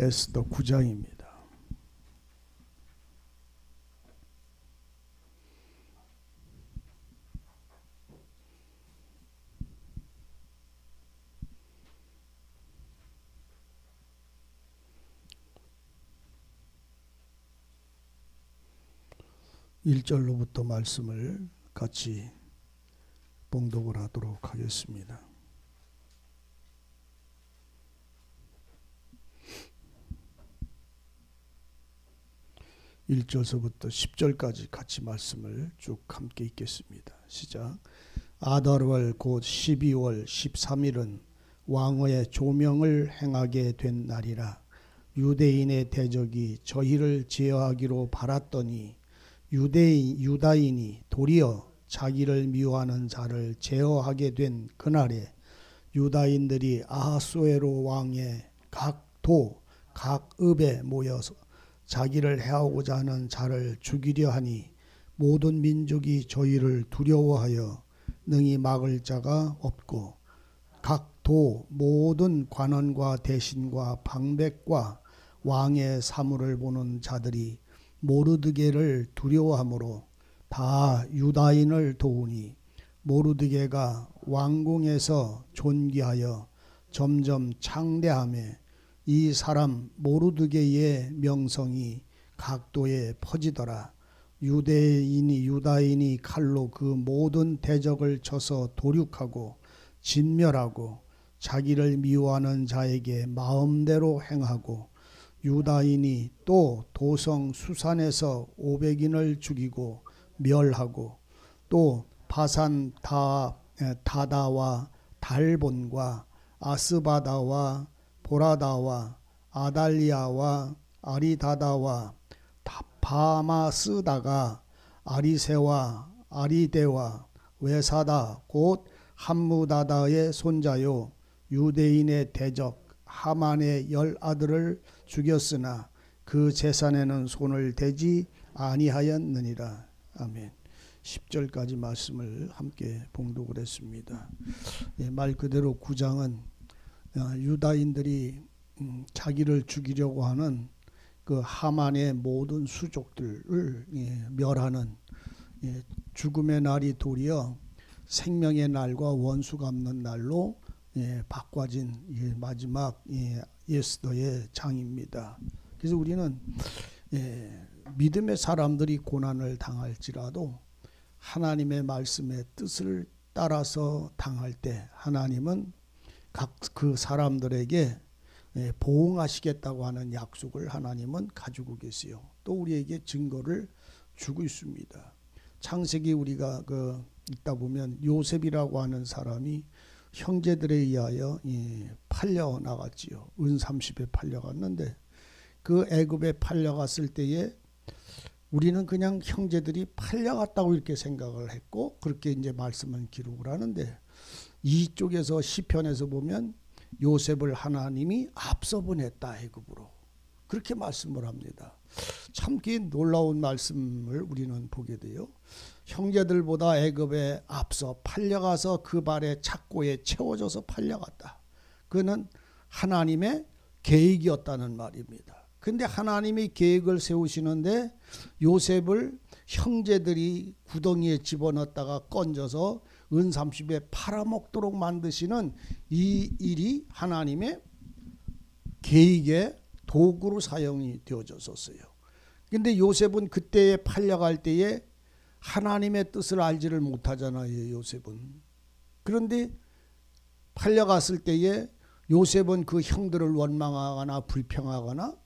에스더 9장입니다. (1절로부터) 말씀을 같이 봉독을 하도록 하겠습니다. (1절서부터) (10절까지) 같이 말씀을 쭉 함께 읽겠습니다. 시작. 아달월 곧 12월 13일은 왕의 조명을 행하게 된 날이라. 유대인의 대적이 저희를 제어하기로 바랐더니 유다인이 도리어 자기를 미워하는 자를 제어하게 된 그날에 유다인들이 아하수에로 왕의 각 도, 각 읍에 모여서 자기를 해하고자 하는 자를 죽이려 하니 모든 민족이 저희를 두려워하여 능히 막을 자가 없고 각 도 모든 관원과 대신과 방백과 왕의 사물을 보는 자들이 모르드게를 두려워하므로 다 유다인을 도우니 모르드게가 왕궁에서 존귀하여 점점 창대하며 이 사람 모르드게의 명성이 각도에 퍼지더라. 유다인이 칼로 그 모든 대적을 쳐서 도륙하고 진멸하고 자기를 미워하는 자에게 마음대로 행하고 유다인이 또 도성 수산에서 500인을 죽이고 멸하고 또 바산 다다와 달본과 아스바다와 보라다와 아달리아와 아리다다와 바마스다가 아리세와 아리데와 외사다 곧 함무다다의 손자요 유대인의 대적 하만의 10아들을 죽였으나 그 재산에는 손을 대지 아니하였느니라. 아멘. 10절까지 말씀을 함께 봉독을 했습니다. 말 그대로 9장은 유다인들이 자기를 죽이려고 하는 그 하만의 모든 수족들을 멸하는 죽음의 날이 도리어 생명의 날과 원수 갚는 날로 바꿔진 마지막 에스더의 장입니다. 그래서 우리는 믿음의 사람들이 고난을 당할지라도 하나님의 말씀의 뜻을 따라서 당할 때 하나님은 각 그 사람들에게 보응하시겠다고 하는 약속을 하나님은 가지고 계세요. 또 우리에게 증거를 주고 있습니다. 창세기 우리가 읽다 보면 요셉이라고 하는 사람이 형제들에 의하여 팔려 나갔지요. 은 30에 팔려갔는데 그 애굽에 팔려갔을 때에 우리는 그냥 형제들이 팔려갔다고 이렇게 생각을 했고 그렇게 이제 말씀을 기록을 하는데 이쪽에서 시편에서 보면 요셉을 하나님이 앞서 보냈다 애굽으로 그렇게 말씀을 합니다. 참 놀라운 말씀을 우리는 보게 돼요. 형제들보다 애굽에 앞서 팔려가서 그 발에 착고에 채워져서 팔려갔다. 그는 하나님의 계획이었다는 말입니다. 근데 하나님이 계획을 세우시는데 요셉을 형제들이 구덩이에 집어넣었다가 건져서 은 30에 팔아먹도록 만드시는 이 일이 하나님의 계획의 도구로 사용이 되어졌었어요. 근데 요셉은 그때에 팔려갈 때에 하나님의 뜻을 알지를 못하잖아요. 요셉은. 그런데 팔려갔을 때에 요셉은 그 형들을 원망하거나 불평하거나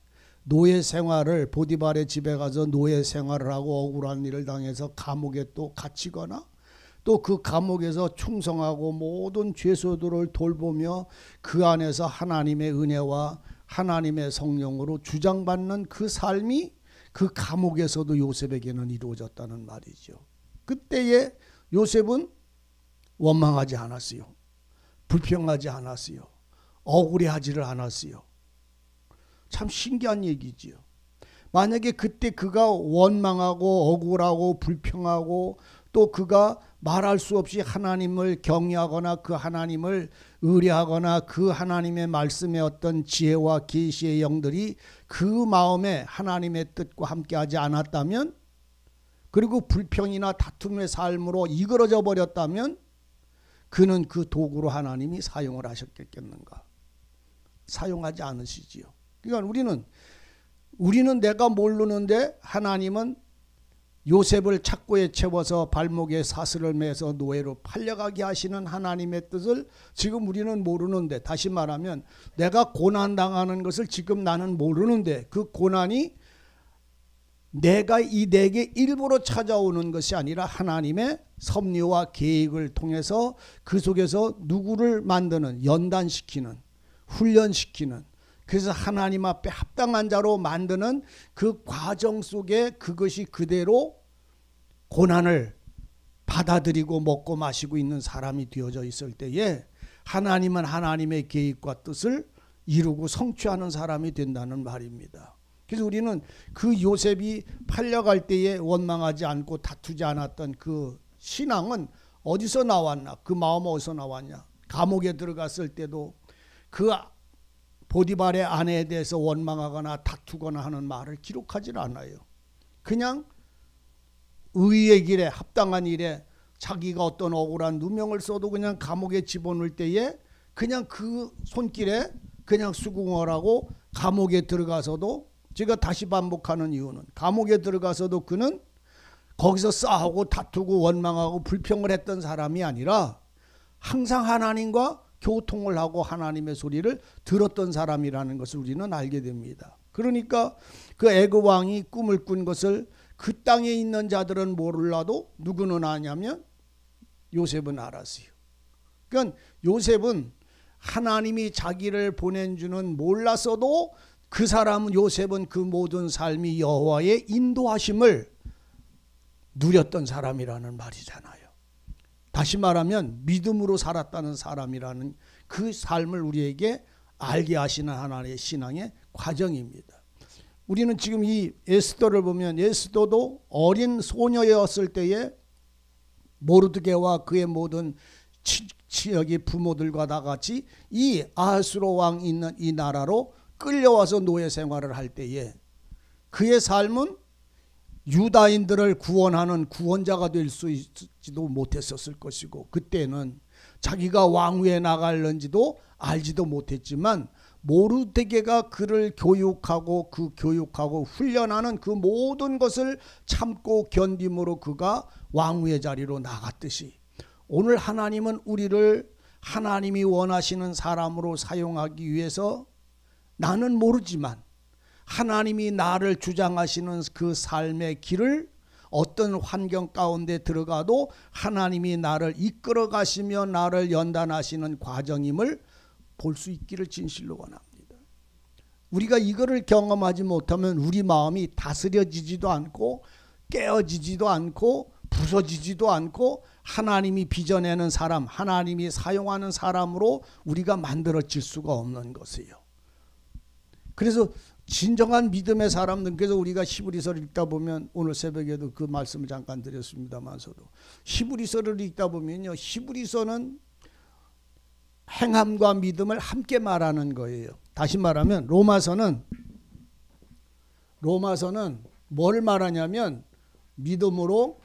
노예 생활을 보디발의 집에 가서 노예 생활을 하고 억울한 일을 당해서 감옥에 또 갇히거나 또 그 감옥에서 충성하고 모든 죄수들을 돌보며 그 안에서 하나님의 은혜와 하나님의 성령으로 주장받는 그 삶이 그 감옥에서도 요셉에게는 이루어졌다는 말이죠. 그때에 요셉은 원망하지 않았어요. 불평하지 않았어요. 억울해하지를 않았어요. 참 신기한 얘기지요. 만약에 그때 그가 원망하고 억울하고 불평하고 또 그가 말할 수 없이 하나님을 경외하거나 그 하나님을 의뢰하거나 그 하나님의 말씀의 어떤 지혜와 계시의 영들이 그 마음에 하나님의 뜻과 함께하지 않았다면, 그리고 불평이나 다툼의 삶으로 이끌어져 버렸다면 그는 그 도구로 하나님이 사용을 하셨겠는가? 사용하지 않으시지요. 그러니까 우리는 내가 모르는데 하나님은 요셉을 착고에 채워서 발목에 사슬을 매서 노예로 팔려가게 하시는 하나님의 뜻을 지금 우리는 모르는데, 다시 말하면 내가 고난당하는 것을 지금 나는 모르는데 그 고난이 내게 일부러 찾아오는 것이 아니라 하나님의 섭리와 계획을 통해서 그 속에서 누구를 만드는, 연단시키는, 훈련시키는, 그래서 하나님 앞에 합당한 자로 만드는 그 과정 속에 그것이 그대로 고난을 받아들이고 먹고 마시고 있는 사람이 되어져 있을 때에 하나님은 하나님의 계획과 뜻을 이루고 성취하는 사람이 된다는 말입니다. 그래서 우리는 그 요셉이 팔려갈 때에 원망하지 않고 다투지 않았던 그 신앙은 어디서 나왔나? 그 마음은 어디서 나왔냐? 감옥에 들어갔을 때도 그 보디발의 아내에 대해서 원망하거나 다투거나 하는 말을 기록하지 않아요. 그냥 의의 길에, 합당한 일에 자기가 어떤 억울한 누명을 써도 그냥 감옥에 집어넣을 때에 그냥 그 손길에 그냥 수긍을 하고, 감옥에 들어가서도, 제가 다시 반복하는 이유는 감옥에 들어가서도 그는 거기서 싸우고 다투고 원망하고 불평을 했던 사람이 아니라 항상 하나님과 교통을 하고 하나님의 소리를 들었던 사람이라는 것을 우리는 알게 됩니다. 그러니까 그 애굽 왕이 꿈을 꾼 것을 그 땅에 있는 자들은 몰라도 누구는 아냐면 요셉은 알았어요. 그러니까 요셉은 하나님이 자기를 보낸 줄은 몰랐어도 그 사람은, 요셉은 그 모든 삶이 여호와의 인도하심을 누렸던 사람이라는 말이잖아요. 다시 말하면 믿음으로 살았다는 사람이라는 그 삶을 우리에게 알게 하시는 하나님의 신앙의 과정입니다. 우리는 지금 이 에스더를 보면 에스더도 어린 소녀였을 때에 모르드게와 그의 모든 지역의 부모들과 다 같이 이 아하수로 왕 있는 이 나라로 끌려와서 노예 생활을 할 때에 그의 삶은 유다인들을 구원하는 구원자가 될 수 있지도 못했었을 것이고, 그때는 자기가 왕위에 나갈는지도 알지도 못했지만 모르드게가 그를 교육하고 훈련하는 그 모든 것을 참고 견딤으로 그가 왕위의 자리로 나갔듯이, 오늘 하나님은 우리를 하나님이 원하시는 사람으로 사용하기 위해서 나는 모르지만 하나님이 나를 주장하시는 그 삶의 길을 어떤 환경 가운데 들어가도 하나님이 나를 이끌어 가시며 나를 연단하시는 과정임을 볼 수 있기를 진실로 원합니다. 우리가 이거를 경험하지 못하면 우리 마음이 다스려지지도 않고 깨어지지도 않고 부서지지도 않고 하나님이 빚어내는 사람, 하나님이 사용하는 사람으로 우리가 만들어질 수가 없는 것이에요. 그래서 진정한 믿음의 사람들께서 우리가 히브리서를 읽다 보면, 오늘 새벽에도 그 말씀을 잠깐 드렸습니다만서도 히브리서를 읽다 보면요, 히브리서는 행함과 믿음을 함께 말하는 거예요. 다시 말하면 로마서는 뭘 말하냐면 믿음으로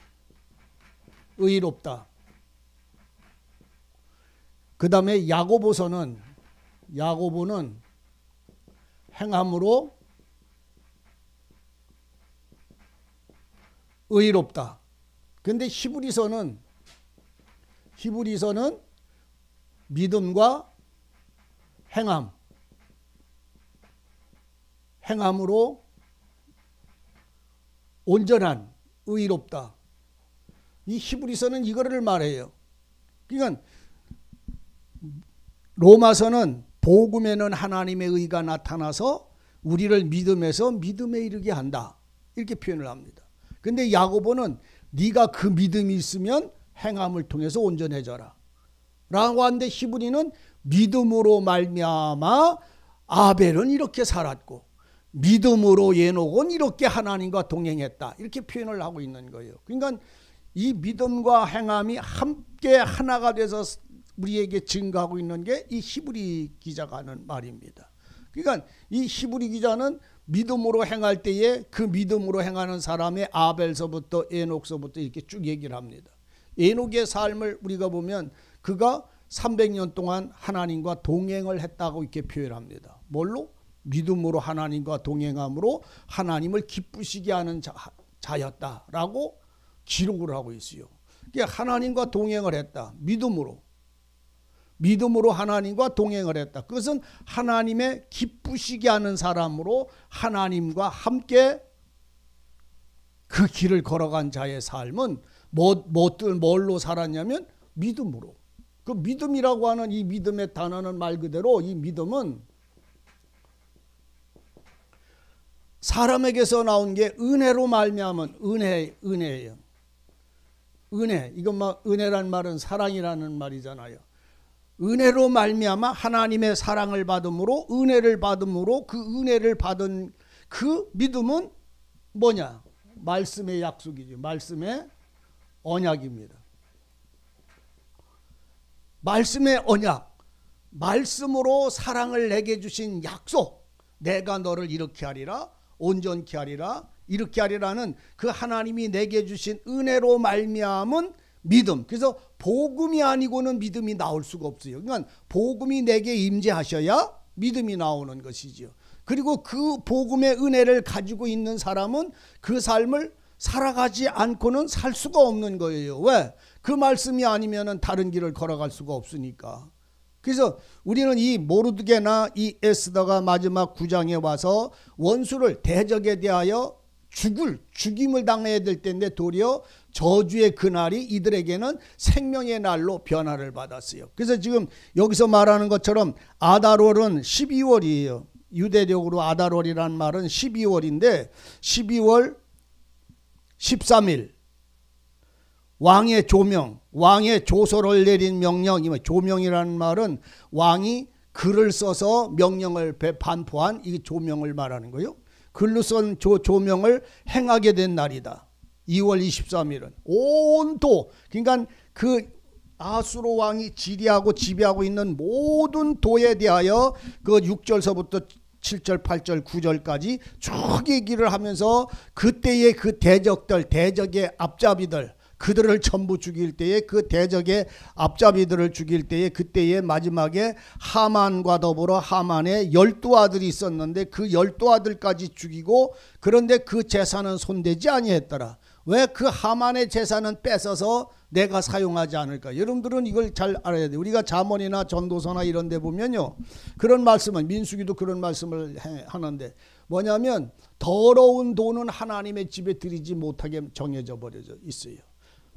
의롭다. 그 다음에 야고보는 행함으로 의롭다. 그런데 히브리서는 믿음과 행함으로 온전한, 의롭다. 이 히브리서는 이거를 말해요. 그러니까 로마서는 복음에는 하나님의 의가 나타나서 우리를 믿음에서 믿음에 이르게 한다, 이렇게 표현을 합니다. 그런데 야고보는 네가 그 믿음이 있으면 행함을 통해서 온전해져라 라고 하는데, 히브리는 믿음으로 말미암아 아벨은 이렇게 살았고 믿음으로 에녹은 이렇게 하나님과 동행했다, 이렇게 표현을 하고 있는 거예요. 그러니까 이 믿음과 행함이 함께 하나가 돼서 우리에게 증가하고 있는 게 이 히브리 기자가 하는 말입니다. 그러니까 이 히브리 기자는 믿음으로 행할 때에 그 믿음으로 행하는 사람의 아벨서부터 에녹서부터 이렇게 쭉 얘기를 합니다. 에녹의 삶을 우리가 보면 그가 300년 동안 하나님과 동행을 했다고 이렇게 표현합니다. 뭘로? 믿음으로 하나님과 동행함으로 하나님을 기쁘시게 하는 자였다라고 기록을 하고 있어요. 그러니까 하나님과 동행을 했다. 믿음으로 하나님과 동행을 했다. 그것은 하나님의 기쁘시게 하는 사람으로 하나님과 함께 그 길을 걸어간 자의 삶은 뭘로 살았냐면 믿음으로. 그 믿음이라고 하는 이 믿음의 단어는 말 그대로 이 믿음은 사람에게서 나온 게 은혜로 말미암은 은혜예요. 은혜. 이건 막 은혜란 말은 사랑이라는 말이잖아요. 은혜로 말미암아 하나님의 사랑을 받음으로 은혜를 받음으로 그 은혜를 받은 그 믿음은 뭐냐? 말씀의 약속이죠. 말씀의 언약입니다. 말씀의 언약. 말씀으로 사랑을 내게 주신 약속. 내가 너를 이렇게 하리라, 온전케 하리라, 이렇게 하리라는 그 하나님이 내게 주신 은혜로 말미암은 믿음. 그래서 복음이 아니고는 믿음이 나올 수가 없어요. 그러니까 복음이 내게 임재하셔야 믿음이 나오는 것이지요. 그리고 그 복음의 은혜를 가지고 있는 사람은 그 삶을 살아가지 않고는 살 수가 없는 거예요. 왜? 그 말씀이 아니면은 다른 길을 걸어갈 수가 없으니까. 그래서 우리는 이 모르드게나 이 에스더가 마지막 9장에 와서 원수를 대적에 대하여 죽임을 당해야 될 때인데 도리어 저주의 그날이 이들에게는 생명의 날로 변화를 받았어요. 그래서 지금 여기서 말하는 것처럼 아달월은 12월이에요. 유대력으로 아달월이라는 말은 12월인데 12월 13일 왕의 조명, 왕의 조서를 내린 명령, 조명이라는 말은 왕이 글을 써서 명령을 반포한 이 조명을 말하는 거예요. 글로 쓴 조명을 행하게 된 날이다. 2월 23일은 온도, 그러니까 그 아수로 왕이 지배하고 있는 모든 도에 대하여 그 6절서부터 7절, 8절, 9절까지 쭉 얘기를 하면서 그때의 그 대적의 앞잡이들, 그들을 전부 죽일 때에 그 대적의 앞잡이들을 죽일 때에 그때의 마지막에 하만과 더불어 하만의 12아들이 있었는데 그 12아들까지 죽이고 그런데 그 재산은 손대지 아니했더라. 왜? 그 하만의 재산은 뺏어서 내가 사용하지 않을까? 여러분들은 이걸 잘 알아야 돼요. 우리가 잠언이나 전도서나 이런 데 보면요, 그런 말씀은, 민수기도 그런 말씀을 하는데 뭐냐면 더러운 돈은 하나님의 집에 들이지 못하게 정해져 버려져 있어요.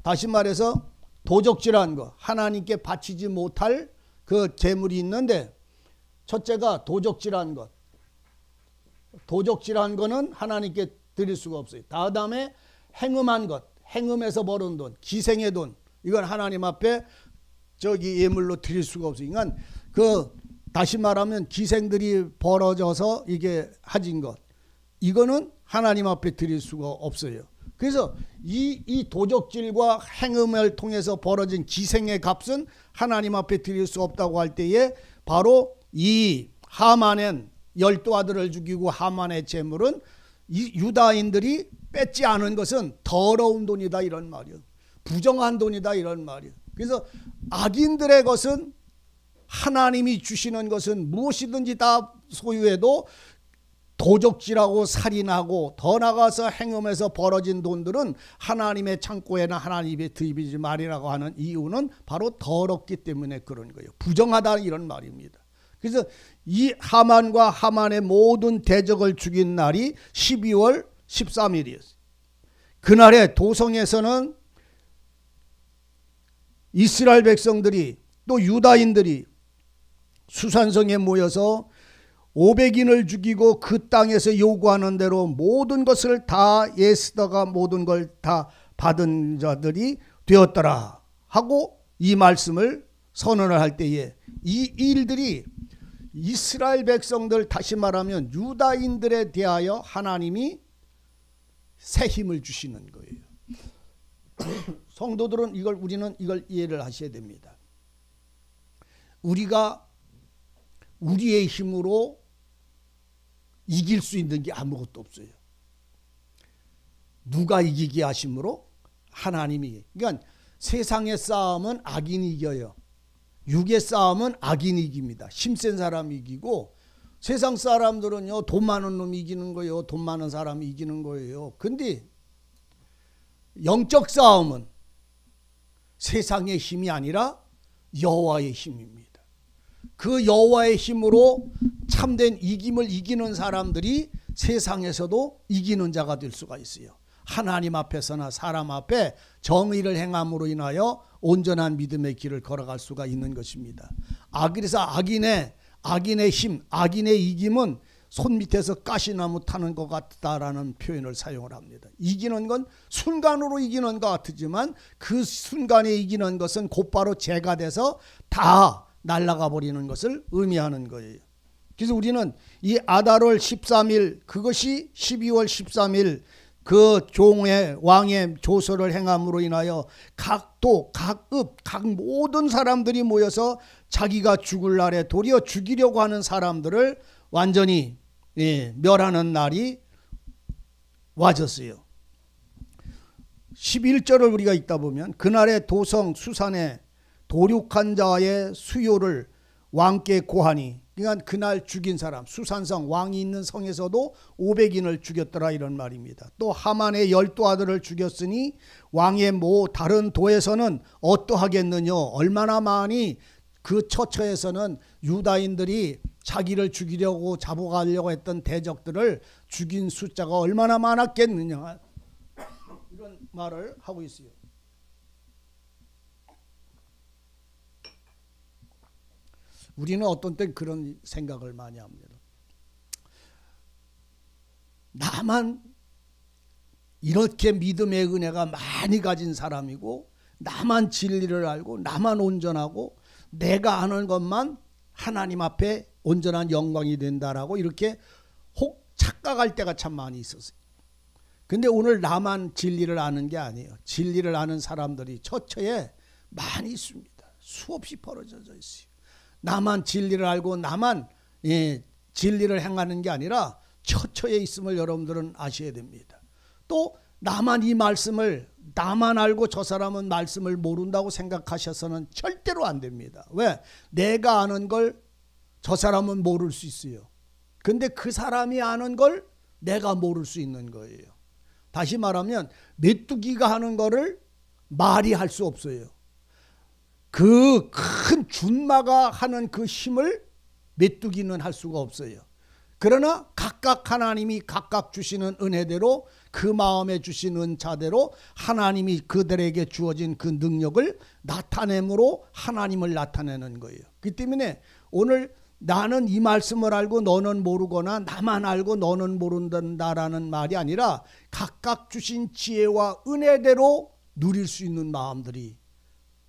다시 말해서 도적질한 거, 하나님께 바치지 못할 그 재물이 있는데 첫째가 도적질한 것. 도적질한 거는 하나님께 드릴 수가 없어요. 다음에 행음한 것, 행음에서 벌은 돈, 기생의 돈, 이건 하나님 앞에 예물로 드릴 수가 없어요. 그러니까 다시 말하면 기생들이 벌어져서 이게 하진 것, 이거는 하나님 앞에 드릴 수가 없어요. 그래서 이 도적질과 행음을 통해서 벌어진 기생의 값은 하나님 앞에 드릴 수 없다고 할 때에 바로 이 하만은 12아들을 죽이고 하만의 재물은 이 유다인들이 뺏지 않은 것은 더러운 돈이다 이런 말이에요. 부정한 돈이다 이런 말이에요. 그래서 악인들의 것은, 하나님이 주시는 것은 무엇이든지 다 소유해도 도적질하고 살인하고 더 나가서 행음해서 벌어진 돈들은 하나님의 창고에나 하나님의 드리지 말이라고 하는 이유는 바로 더럽기 때문에 그런 거예요. 부정하다 이런 말입니다. 그래서 이 하만과 하만의 모든 대적을 죽인 날이 12월 13일이었어요. 그날에 도성에서는 이스라엘 백성들이 또 유다인들이 수산성에 모여서 500인을 죽이고 그 땅에서 요구하는 대로 모든 것을 다 에스더가 모든 걸 다 받은 자들이 되었더라 하고 이 말씀을 선언을 할 때에 이 일들이 이스라엘 백성들, 다시 말하면 유다인들에 대하여 하나님이 새 힘을 주시는 거예요. 성도들은 우리는 이걸 이해를 하셔야 됩니다. 우리가 우리의 힘으로 이길 수 있는 게 아무것도 없어요. 누가 이기게 하심으로? 하나님이. 그러니까 세상의 싸움은 악인이 이겨요. 육의 싸움은 악인이 이깁니다. 힘센 사람이 이기고, 세상 사람들은요, 돈 많은 놈이 이기는 거예요. 돈 많은 사람이 이기는 거예요. 근데 영적 싸움은 세상의 힘이 아니라 여호와의 힘입니다. 그 여호와의 힘으로 참된 이김을 이기는 사람들이 세상에서도 이기는 자가 될 수가 있어요. 하나님 앞에서나 사람 앞에 정의를 행함으로 인하여 온전한 믿음의 길을 걸어갈 수가 있는 것입니다. 그래서 악인의 힘, 악인의 이김은 손 밑에서 가시나무 타는 것 같다라는 표현을 사용을 합니다. 이기는 건 순간으로 이기는 것 같지만 그 순간에 이기는 것은 곧바로 재가 돼서 다 날아가 버리는 것을 의미하는 거예요. 그래서 우리는 이 아달월 13일, 그것이 12월 13일 그 종의 왕의 조서를 행함으로 인하여 각 도, 각 읍, 각 모든 사람들이 모여서 자기가 죽을 날에 도리어 죽이려고 하는 사람들을 완전히 멸하는 날이 와졌어요. 11절을 우리가 읽다 보면 그날의 도성 수산에 도륙한 자의 수요를 왕께 고하니, 그러니까 그날 죽인 사람, 수산성 왕이 있는 성에서도 500인을 죽였더라 이런 말입니다. 또 하만의 12 아들을 죽였으니 왕의 다른 도에서는 어떠하겠느냐. 얼마나 많이 그 처처에서는 유다인들이 자기를 죽이려고 잡아가려고 했던 대적들을 죽인 숫자가 얼마나 많았겠느냐, 이런 말을 하고 있어요. 우리는 어떤 때 그런 생각을 많이 합니다. 나만 이렇게 믿음의 은혜가 많이 가진 사람이고, 나만 진리를 알고, 나만 온전하고, 내가 아는 것만 하나님 앞에 온전한 영광이 된다라고 이렇게 혹 착각할 때가 참 많이 있었어요. 근데 오늘 나만 진리를 아는 게 아니에요. 진리를 아는 사람들이 처처에 많이 있습니다. 수없이 벌어져 있어요. 나만 진리를 알고 나만 진리를 행하는 게 아니라 처처에 있음을 여러분들은 아셔야 됩니다. 또 나만 이 말씀을, 나만 알고 저 사람은 말씀을 모른다고 생각하셔서는 절대로 안 됩니다. 왜? 내가 아는 걸 저 사람은 모를 수 있어요. 근데 그 사람이 아는 걸 내가 모를 수 있는 거예요. 다시 말하면 메뚜기가 하는 거를 말이 할 수 없어요. 그 큰 준마가 하는 그 힘을 메뚜기는 할 수가 없어요. 그러나 각각 하나님이 각각 주시는 은혜대로, 그 마음에 주신 은차대로 하나님이 그들에게 주어진 그 능력을 나타내므로 하나님을 나타내는 거예요. 그렇기 때문에 오늘 나는 이 말씀을 알고 너는 모르거나 나만 알고 너는 모른다라는 말이 아니라 각각 주신 지혜와 은혜대로 누릴 수 있는 마음들이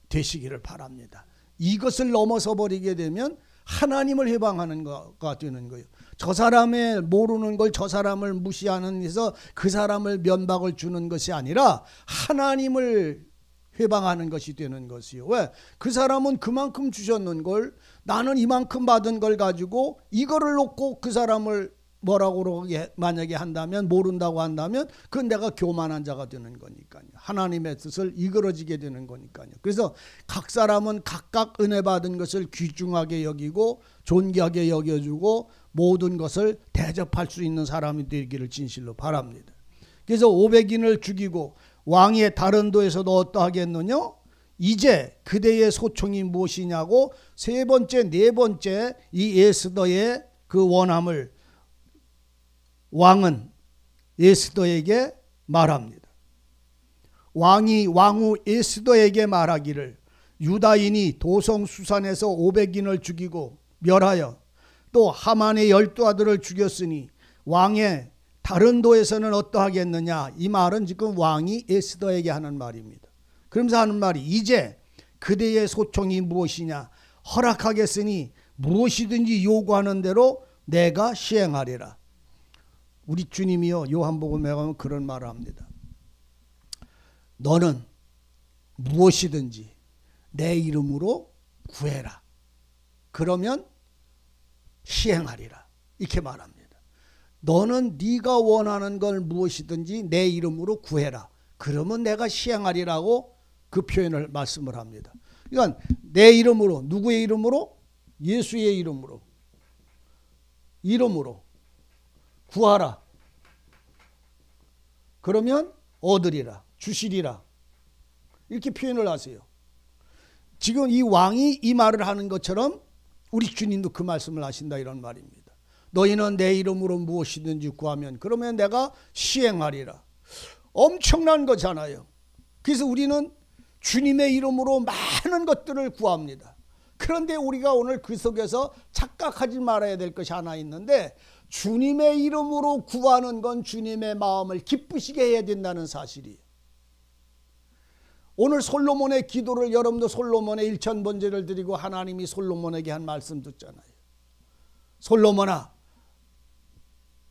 되시기를 바랍니다. 이것을 넘어서 버리게 되면 하나님을 해방하는 거가 되는 거예요. 저 사람의 모르는 걸 저 사람을 무시하는 데서 그 사람을 면박을 주는 것이 아니라 하나님을 회방하는 것이 되는 것이요. 왜? 그 사람은 그만큼 주셨는 걸, 나는 이만큼 받은 걸 가지고 이거를 놓고 그 사람을 뭐라고 만약에 한다면, 모른다고 한다면 그건 내가 교만한 자가 되는 거니까요. 하나님의 뜻을 이끌어지게 되는 거니까요. 그래서 각 사람은 각각 은혜 받은 것을 귀중하게 여기고 존귀하게 여겨주고 모든 것을 대접할 수 있는 사람이 되기를 진실로 바랍니다. 그래서 500인을 죽이고 왕의 다른 도에서도 어떠하겠느냐? 이제 그대의 소총이 무엇이냐고 세 번째, 네 번째 이 에스더의 그 원함을 왕은 에스더에게 말합니다. 왕후 에스더에게 말하기를 유다인이 도성 수산에서 500인을 죽이고 멸하여 또 하만의 12 아들을 죽였으니 왕의 다른 도에서는 어떠하겠느냐. 이 말은 지금 왕이 에스더에게 하는 말입니다. 그러면서 하는 말이 이제 그대의 소총이 무엇이냐. 허락하겠으니 무엇이든지 요구하는 대로 내가 시행하리라. 우리 주님이요 요한복음에 가면 그런 말을 합니다. 너는 무엇이든지 내 이름으로 구해라. 그러면 시행하리라. 이렇게 말합니다. 너는 네가 원하는 걸 무엇이든지 내 이름으로 구해라. 그러면 내가 시행하리라고 그 표현을 말씀을 합니다. 그러니까 내 이름으로, 누구의 이름으로? 예수의 이름으로 구하라. 그러면 얻으리라, 주시리라. 이렇게 표현을 하세요. 지금 이 왕이 이 말을 하는 것처럼 우리 주님도 그 말씀을 하신다 이런 말입니다. 너희는 내 이름으로 무엇이든지 구하면 그러면 내가 시행하리라. 엄청난 거잖아요. 그래서 우리는 주님의 이름으로 많은 것들을 구합니다. 그런데 우리가 오늘 그 속에서 착각하지 말아야 될 것이 하나 있는데, 주님의 이름으로 구하는 건 주님의 마음을 기쁘시게 해야 된다는 사실이에요. 오늘 솔로몬의 기도를, 여러분도 솔로몬의 일천번제를 드리고 하나님이 솔로몬에게 한 말씀 듣잖아요. 솔로몬아,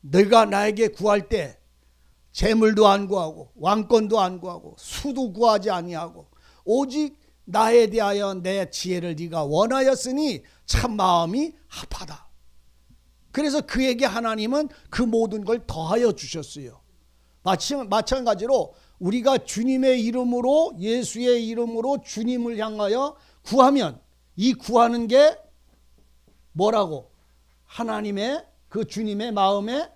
네가 나에게 구할 때 재물도 안 구하고 왕권도 안 구하고 수도 구하지 아니하고 오직 나에 대하여 내 지혜를 네가 원하였으니 참 마음이 합하다. 그래서 그에게 하나님은 그 모든 걸 더하여 주셨어요. 마찬가지로 우리가 주님의 이름으로, 예수의 이름으로 주님을 향하여 구하면 이 구하는 게 뭐라고? 하나님의, 그 주님의 마음에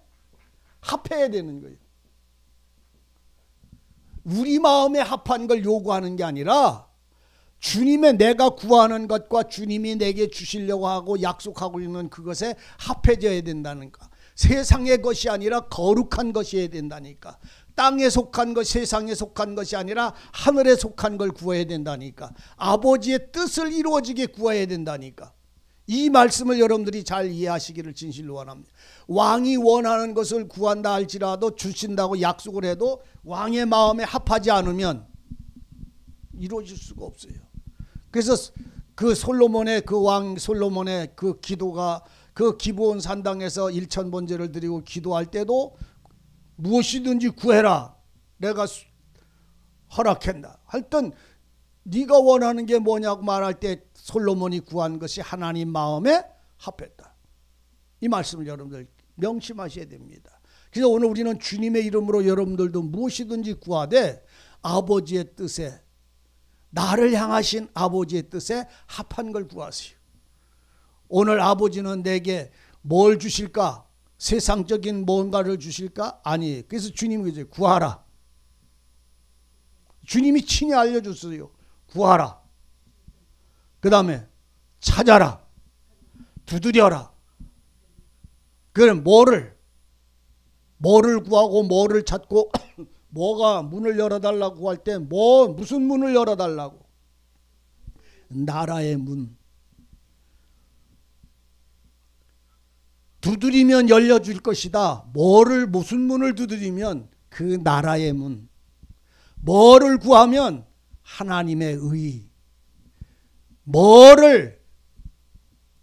합해야 되는 거예요. 우리 마음에 합한 걸 요구하는 게 아니라 주님의, 내가 구하는 것과 주님이 내게 주시려고 하고 약속하고 있는 그것에 합해져야 된다니까. 세상의 것이 아니라 거룩한 것이어야 된다니까. 땅에 속한 것, 세상에 속한 것이 아니라 하늘에 속한 걸 구해야 된다니까. 아버지의 뜻을 이루어지게 구해야 된다니까. 이 말씀을 여러분들이 잘 이해하시기를 진실로 원합니다. 왕이 원하는 것을 구한다 할지라도 주신다고 약속을 해도 왕의 마음에 합하지 않으면 이루어질 수가 없어요. 그래서 그 솔로몬의, 그 왕 솔로몬의 그 기도가, 그 기브온 산당에서 일천번제를 드리고 기도할 때도 무엇이든지 구해라, 내가 허락한다. 하여튼 네가 원하는 게 뭐냐고 말할 때 솔로몬이 구한 것이 하나님 마음에 합했다. 이 말씀을 여러분들 명심하셔야 됩니다. 그래서 오늘 우리는 주님의 이름으로 여러분들도 무엇이든지 구하되 아버지의 뜻에, 나를 향하신 아버지의 뜻에 합한 걸 구하세요. 오늘 아버지는 내게 뭘 주실까? 세상적인 뭔가를 주실까? 아니, 그래서 주님이 이제 구하라. 주님이 친히 알려줬어요. 구하라. 그 다음에 찾아라. 두드려라. 그럼 뭐를 구하고 뭐를 찾고 뭐가 문을 열어달라고 할 때 무슨 문을 열어달라고? 나라의 문. 두드리면 열려줄 것이다. 무슨 문을 두드리면 그 나라의 문. 뭐를 구하면 하나님의 의. 뭐를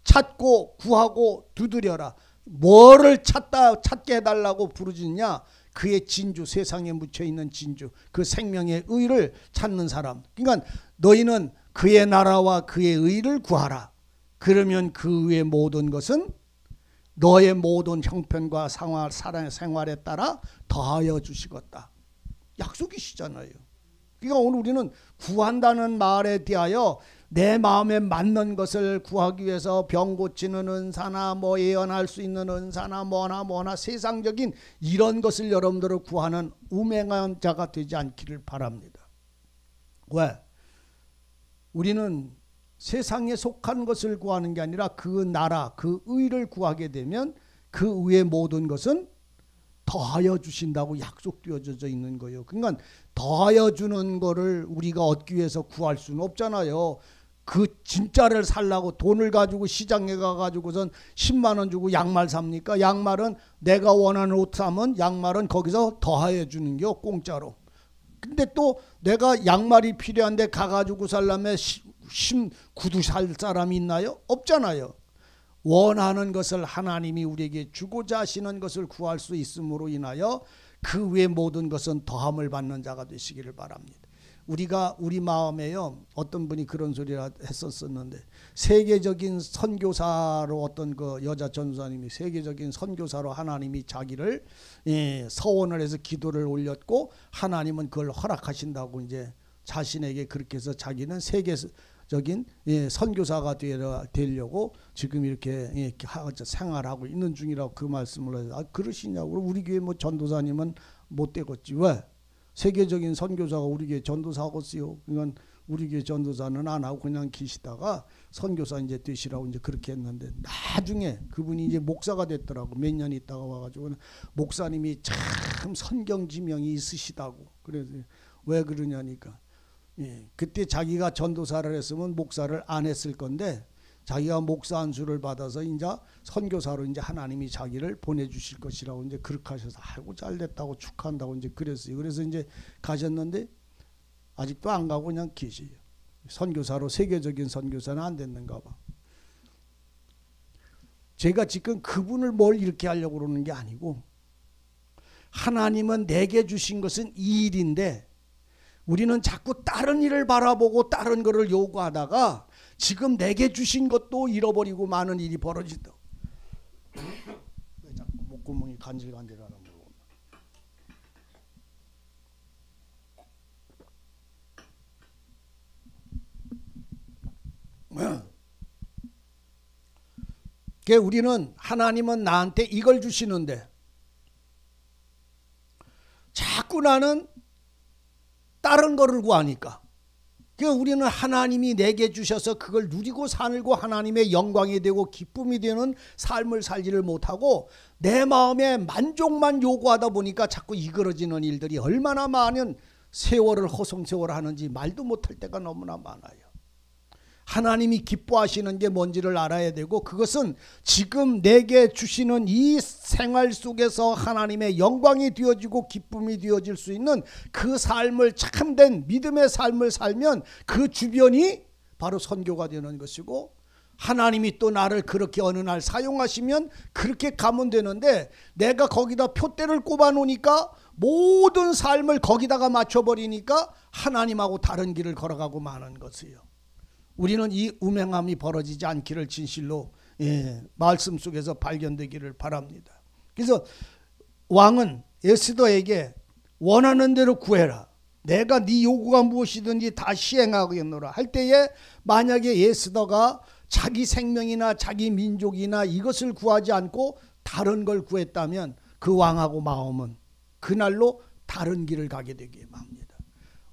찾고 구하고 두드려라. 뭐를 찾게 해달라고 부르짖냐? 그의 진주, 세상에 묻혀있는 진주, 그 생명의 의를 찾는 사람. 그러니까 너희는 그의 나라와 그의 의를 구하라. 그러면 그 외의 모든 것은 너의 모든 형편과 생활에 따라 더하여 주시겠다. 약속이시잖아요. 그러니까 오늘 우리는 구한다는 말에 대하여 내 마음에 맞는 것을 구하기 위해서 병 고치는 은사나 예언할 수 있는 은사나 뭐나 세상적인 이런 것을 여러분들을 구하는 우맹한 자가 되지 않기를 바랍니다. 왜? 우리는 세상에 속한 것을 구하는 게 아니라 그 나라, 그 의를 구하게 되면 그 의의 모든 것은 더하여 주신다고 약속되어져 있는 거예요. 그러니까 더하여 주는 거를 우리가 얻기 위해서 구할 수는 없잖아요. 그 진짜를 살라고 돈을 가지고 시장에 가가지고선 10만 원 주고 양말 삽니까? 양말은 내가 원하는 옷 사면 양말은 거기서 더하여 주는 게 공짜로. 근데 또 내가 양말이 필요한데 가가지고 살려면 구두 살 사람이 있나요? 없잖아요. 원하는 것을 하나님이 우리에게 주고자 하시는 것을 구할 수 있음으로 인하여 그 외 모든 것은 더함을 받는 자가 되시기를 바랍니다. 우리가 우리 마음에요. 어떤 분이 그런 소리를 했었었는데 세계적인 선교사로 어떤 그 여자 전도사님이 세계적인 선교사로 하나님이 자기를 서원을 해서 기도를 올렸고 하나님은 그걸 허락하신다고 이제 자신에게 그렇게 해서 자기는 세계적인 선교사가 되려고 지금 이렇게 생활하고 있는 중이라고 그 말씀을 해서 그러시냐고. 우리 교회 뭐 전도사님은 못 되겠지. 왜? 세계적인 선교사가 우리 교회 전도사겠어요. 그건 우리 교회 전도사는 안 하고 그냥 계시다가 선교사 이제 되시라고 이제 그렇게 했는데 나중에 그분이 이제 목사가 됐더라고. 몇 년 있다가 와가지고 목사님이 참 선경 지명이 있으시다고. 그래서 왜 그러냐니까 그때 자기가 전도사를 했으면 목사를 안 했을 건데 자기가 목사 안수를 받아서 이제 선교사로 이제 하나님이 자기를 보내주실 것이라고 이제 그렇게 하셔서 아이고 잘됐다고 축하한다고 이제 그랬어요. 그래서 이제 가셨는데 아직도 안 가고 그냥 계세요. 선교사로 세계적인 선교사는 안 됐는가 봐. 제가 지금 그분을 뭘 이렇게 하려고 그러는 게 아니고 하나님은 내게 주신 것은 이 일인데 우리는 자꾸 다른 일을 바라보고 다른 거를 요구하다가 지금 내게 주신 것도 잃어버리고 많은 일이 벌어진다. 왜 자꾸 목구멍이 간질간질하나 모르겠네. 우리는 하나님은 나한테 이걸 주시는데 자꾸 나는 다른 거를 구하니까 우리는 하나님이 내게 주셔서 그걸 누리고 살고 하나님의 영광이 되고 기쁨이 되는 삶을 살지를 못하고 내 마음에 만족만 요구하다 보니까 자꾸 이그러지는 일들이 얼마나 많은 세월을 허송세월하는지 말도 못할 때가 너무나 많아요. 하나님이 기뻐하시는 게 뭔지를 알아야 되고 그것은 지금 내게 주시는 이 생활 속에서 하나님의 영광이 되어지고 기쁨이 되어질 수 있는 그 삶을 참된 믿음의 삶을 살면 그 주변이 바로 선교가 되는 것이고 하나님이 또 나를 그렇게 어느 날 사용하시면 그렇게 가면 되는데 내가 거기다 표대를 꼽아 놓으니까 모든 삶을 거기다가 맞춰버리니까 하나님하고 다른 길을 걸어가고 마는 것이에요. 우리는 이 음행함이 벌어지지 않기를 진실로 말씀 속에서 발견되기를 바랍니다. 그래서 왕은 에스더에게 원하는 대로 구해라. 내가 네 요구가 무엇이든지 다 시행하겠노라 할 때에 만약에 에스더가 자기 생명이나 자기 민족이나 이것을 구하지 않고 다른 걸 구했다면 그 왕하고 마음은 그날로 다른 길을 가게 되기에 맙니다.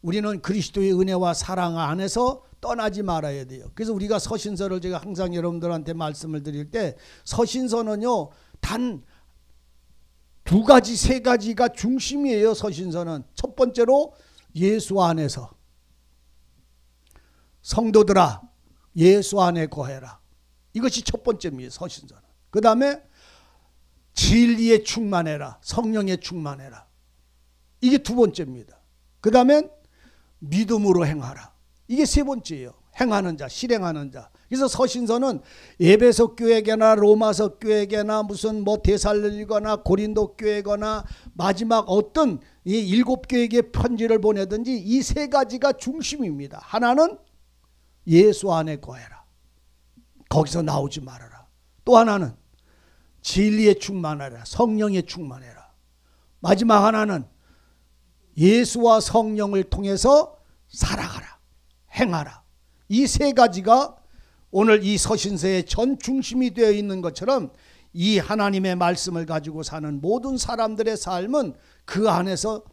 우리는 그리스도의 은혜와 사랑 안에서 떠나지 말아야 돼요. 그래서 우리가 서신서를 제가 항상 여러분들한테 말씀을 드릴 때 서신서는요 단 두 가지 세 가지가 중심이에요. 서신서는 첫 번째로 예수 안에서 성도들아 예수 안에 거해라. 이것이 첫 번째입니다. 서신서는. 그 다음에 진리에 충만해라. 성령에 충만해라. 이게 두 번째입니다. 그 다음에 믿음으로 행하라. 이게 세 번째예요. 행하는 자, 실행하는 자. 그래서 서신서는 에베소 교회거나 로마서 교회거나 무슨 뭐 데살로니가나 고린도 교회거나 마지막 어떤 이 일곱 교회에 편지를 보내든지 이 세 가지가 중심입니다. 하나는 예수 안에 거해라. 거기서 나오지 말아라. 또 하나는 진리에 충만하라. 성령에 충만해라. 마지막 하나는 예수와 성령을 통해서 살아가라. 행하라. 이 세 가지가 오늘 이 서신서의 전 중심이 되어 있는 것처럼 이 하나님의 말씀을 가지고 사는 모든 사람들의 삶은 그 안에서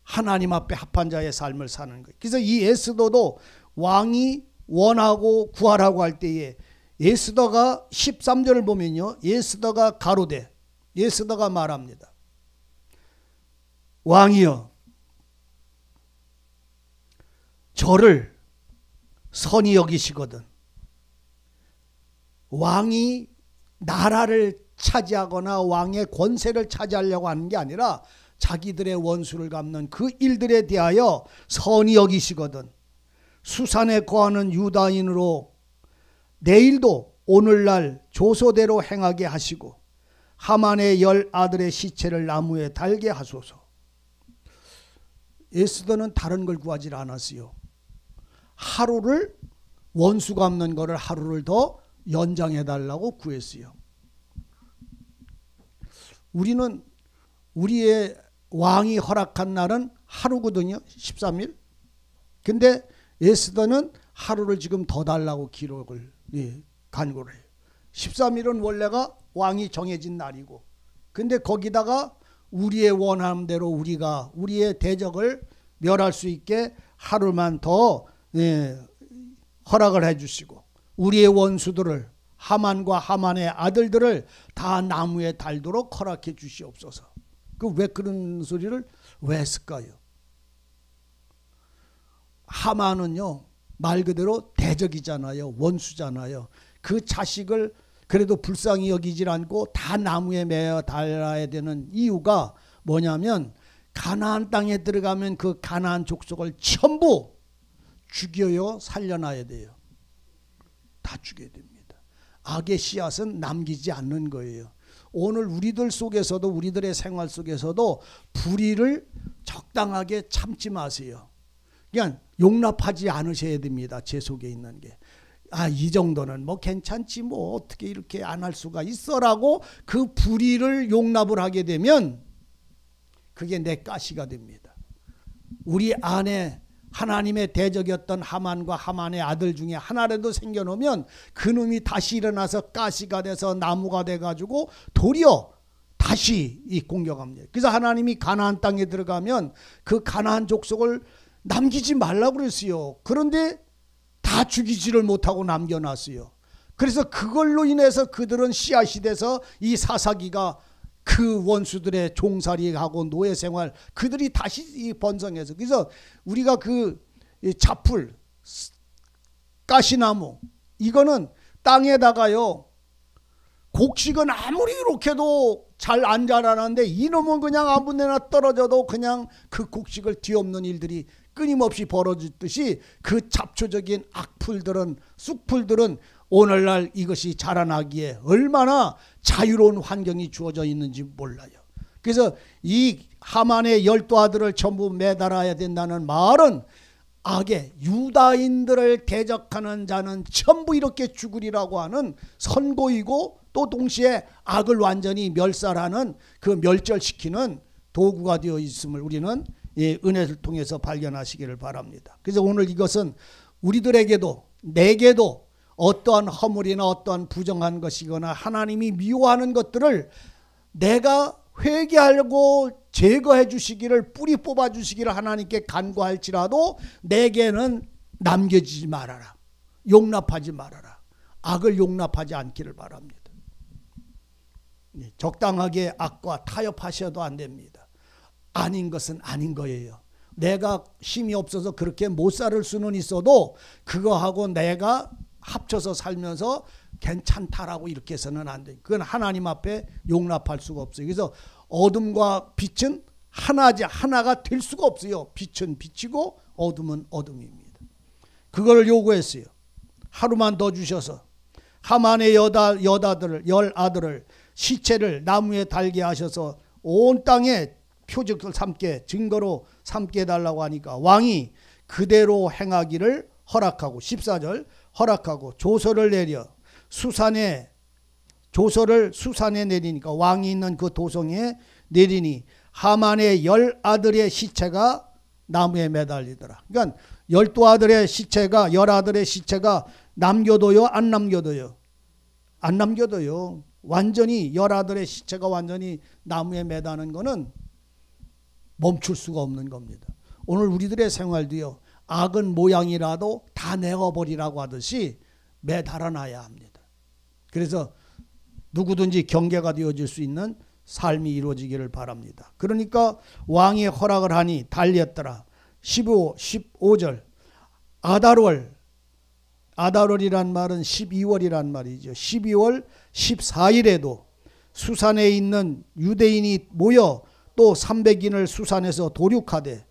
하나님 앞에 합한 자의 삶을 사는 거예요. 그래서 이 에스더도 왕이 원하고 구하라고 할 때에 에스더가 13절을 보면요. 에스더가 가로되 에스더가 말합니다. 왕이여 저를 선히 여기시거든. 왕이 나라를 차지하거나 왕의 권세를 차지하려고 하는 게 아니라 자기들의 원수를 갚는 그 일들에 대하여 선히 여기시거든. 수산에 거하는 유다인으로 내일도 오늘날 조소대로 행하게 하시고 하만의 10 아들의 시체를 나무에 달게 하소서. 에스더는 다른 걸 구하지 않았어요. 하루를 원수 갚는 거를 하루를 더 연장해 달라고 구했어요. 우리는 우리의 왕이 허락한 날은 하루거든요. 13일. 근데 에스더는 하루를 지금 더 달라고 기록을 간구를 해요. 13일은 원래가 왕이 정해진 날이고, 근데 거기다가 우리의 원함대로 우리가 우리의 대적을 멸할 수 있게 하루만 더 허락을 해주시고, 우리의 원수들을 하만과 하만의 아들들을 다 나무에 달도록 허락해 주시옵소서. 그 왜 그런 소리를 왜 했을까요? 하만은요, 말 그대로 대적이잖아요. 원수잖아요. 그 자식을 그래도 불쌍히 여기질 않고 다 나무에 매어 달아야 되는 이유가 뭐냐면, 가나안 땅에 들어가면 그 가나안 족속을 전부 죽여요, 살려놔야 돼요. 다 죽여야 됩니다. 악의 씨앗은 남기지 않는 거예요. 오늘 우리들 속에서도, 우리들의 생활 속에서도 불의를 적당하게 참지 마세요. 그냥 용납하지 않으셔야 됩니다. 제 속에 있는 게. 이 정도는 뭐 괜찮지, 뭐 어떻게 이렇게 안 할 수가 있어라고 그 불의를 용납을 하게 되면 그게 내 가시가 됩니다. 우리 안에 하나님의 대적이었던 하만과 하만의 아들 중에 하나라도 생겨놓으면 그놈이 다시 일어나서 가시가 돼서 나무가 돼가지고 도리어 다시 공격합니다. 그래서 하나님이 가나안 땅에 들어가면 그 가나안 족속을 남기지 말라고 그랬어요. 그런데 다 죽이지를 못하고 남겨놨어요. 그래서 그걸로 인해서 그들은 씨앗이 돼서 이 사사기가 그 원수들의 종살이하고 노예생활, 그들이 다시 번성해서, 그래서 우리가 그 자풀, 가시나무, 이거는 땅에다가요, 곡식은 아무리 이렇게도 잘 안 자라는데 이놈은 그냥 아무 데나 떨어져도 그냥 그 곡식을 뒤엎는 일들이 끊임없이 벌어지듯이 그 잡초적인 악풀들은, 쑥풀들은 오늘날 이것이 자라나기에 얼마나 자유로운 환경이 주어져 있는지 몰라요. 그래서 이 하만의 12 아들을 전부 매달아야 된다는 말은 악의 유다인들을 대적하는 자는 전부 이렇게 죽으리라고 하는 선고이고, 또 동시에 악을 완전히 멸살하는, 그 멸절시키는 도구가 되어 있음을 우리는 은혜를 통해서 발견하시기를 바랍니다. 그래서 오늘 이것은 우리들에게도, 내게도 어떠한 허물이나 어떠한 부정한 것이거나 하나님이 미워하는 것들을 내가 회개하려고 제거해 주시기를, 뿌리 뽑아 주시기를 하나님께 간구할지라도 내게는 남겨지지 말아라, 용납하지 말아라, 악을 용납하지 않기를 바랍니다. 적당하게 악과 타협하셔도 안 됩니다. 아닌 것은 아닌 거예요. 내가 힘이 없어서 그렇게 못 살 수는 있어도 그거하고 내가 합쳐서 살면서 괜찮다라고 이렇게 해서는 안 돼요. 그건 하나님 앞에 용납할 수가 없어요. 그래서 어둠과 빛은 하나가 될 수가 없어요. 빛은 빛이고 어둠은 어둠입니다. 그걸 요구했어요. 하루만 더 주셔서 하만의 여다들을, 10 아들을 시체를 나무에 달게 하셔서 온 땅에 표적을 삼게, 증거로 삼게 해달라고 하니까 왕이 그대로 행하기를 허락하고, 14절 허락하고 조서를 내려 조서를 수산에 내리니까, 왕이 있는 그 도성에 내리니 하만의 10 아들의 시체가 나무에 매달리더라. 그러니까 12 아들의 시체가, 10 아들의 시체가 남겨둬요, 안 남겨둬요? 안 남겨둬요. 완전히 10 아들의 시체가 완전히 나무에 매다는 거는 멈출 수가 없는 겁니다. 오늘 우리들의 생활도요, 악은 모양이라도 다 내어버리라고 하듯이 매달아놔야 합니다. 그래서 누구든지 경계가 되어질 수 있는 삶이 이루어지기를 바랍니다. 그러니까 왕이 허락을 하니 달렸더라. 15절 아달월이란 말은 12월이란 말이죠. 12월 14일에도 수산에 있는 유대인이 모여 또 300인을 수산에서 도륙하되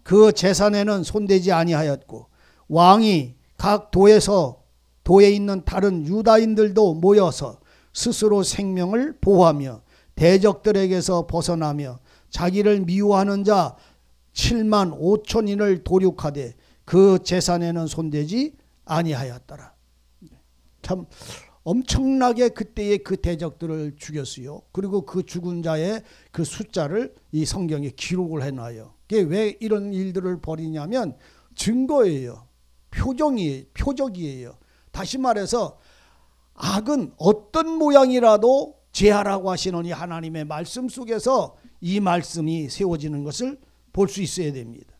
그 제산에는 손대지 아니하였고, 왕이 각 도에 있는 다른 유다인들도 모여서 스스로 생명을 보호하며 대적들에게서 벗어나며 자기를 미워하는 자 7만 5천인을 도륙하되 그 재산에는 손대지 아니하였더라. 참 엄청나게 그때의 그 대적들을 죽였어요. 그리고 그 죽은 자의 그 숫자를 이 성경에 기록을 해놔요. 그게 왜 이런 일들을 벌이냐면 증거예요. 표적이에요. 다시 말해서 악은 어떤 모양이라도 제하라고 하시노니 하나님의 말씀 속에서 이 말씀이 세워지는 것을 볼 수 있어야 됩니다.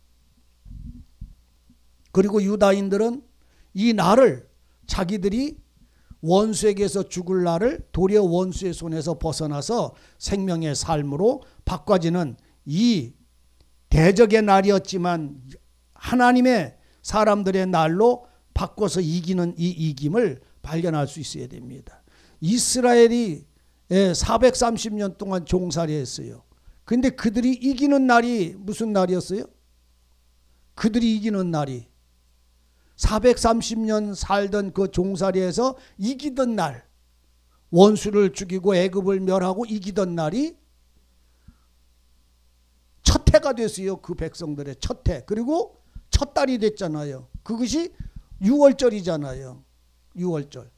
그리고 유다인들은 이 날을 자기들이 원수에게서 죽을 날을 도리어 원수의 손에서 벗어나서 생명의 삶으로 바꿔지는 이 대적의 날이었지만 하나님의 사람들의 날로 바꿔서 이기는 이 이김을 발견할 수 있어야 됩니다. 이스라엘이 430년 동안 종살이 했어요. 근데 그들이 이기는 날이 무슨 날이었어요? 그들이 이기는 날이 430년 살던 그 종살이에서 이기던 날, 원수를 죽이고 애굽을 멸하고 이기던 날이 첫 해가 됐어요. 그 백성들의 첫 해. 그리고 첫 달이 됐잖아요. 그것이 6월절이잖아요. 6월절.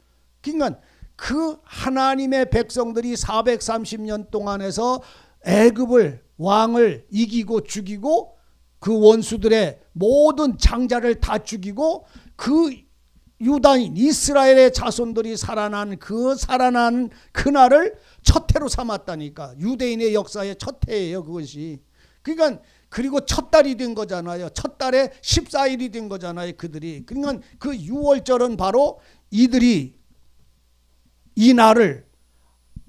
그러니까 그 하나님의 백성들이 430년 동안에서 애굽을 왕을 이기고 죽이고 그 원수들의 모든 장자를 다 죽이고 그 유다인 이스라엘의 자손들이 살아난 그날을 첫 해로 삼았다니까. 유대인의 역사의 첫 해예요, 그것이. 그러니까 그리고 첫 달이 된 거잖아요. 첫 달에 14일이 된 거잖아요, 그들이. 그러니까 그 6월절은 바로 이들이 이 날을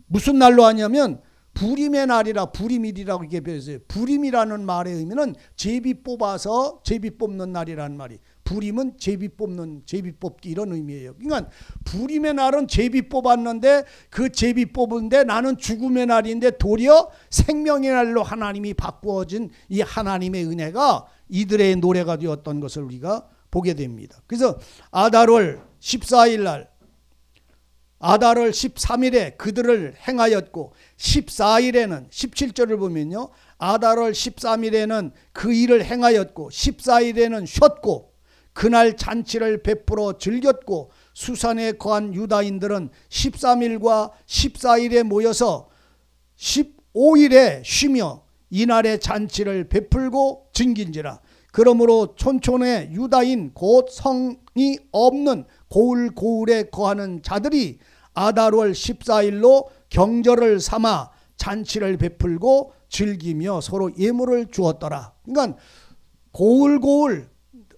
무슨 날로 하냐면 부림의 날이라 부림일이라고 이렇게 표현했어요. 부림이라는 말의 의미는 제비 뽑아서 제비 뽑는 날이라는 말이. 부림은 제비 뽑기 이런 의미예요. 그러니까 부림의 날은 제비 뽑았는데 그 제비 뽑은데 나는 죽음의 날인데 도리어 생명의 날로 하나님이 바꾸어진 이 하나님의 은혜가 이들의 노래가 되었던 것을 우리가 보게 됩니다. 그래서 아달월 14일 날 아달월 13일에 그들을 행하였고 14일에는 17절을 보면요. 아달월 13일에는 그 일을 행하였고 14일에는 쉬었고 그날 잔치를 베풀어 즐겼고 수산에 거한 유다인들은 13일과 14일에 모여서 15일에 쉬며 이날의 잔치를 베풀고 즐긴지라. 그러므로 촌촌의 유다인 곧 성이 없는 고을에 거하는 자들이 아달월 14일로 경절을 삼아 잔치를 베풀고 즐기며 서로 예물을 주었더라. 그러니까 고을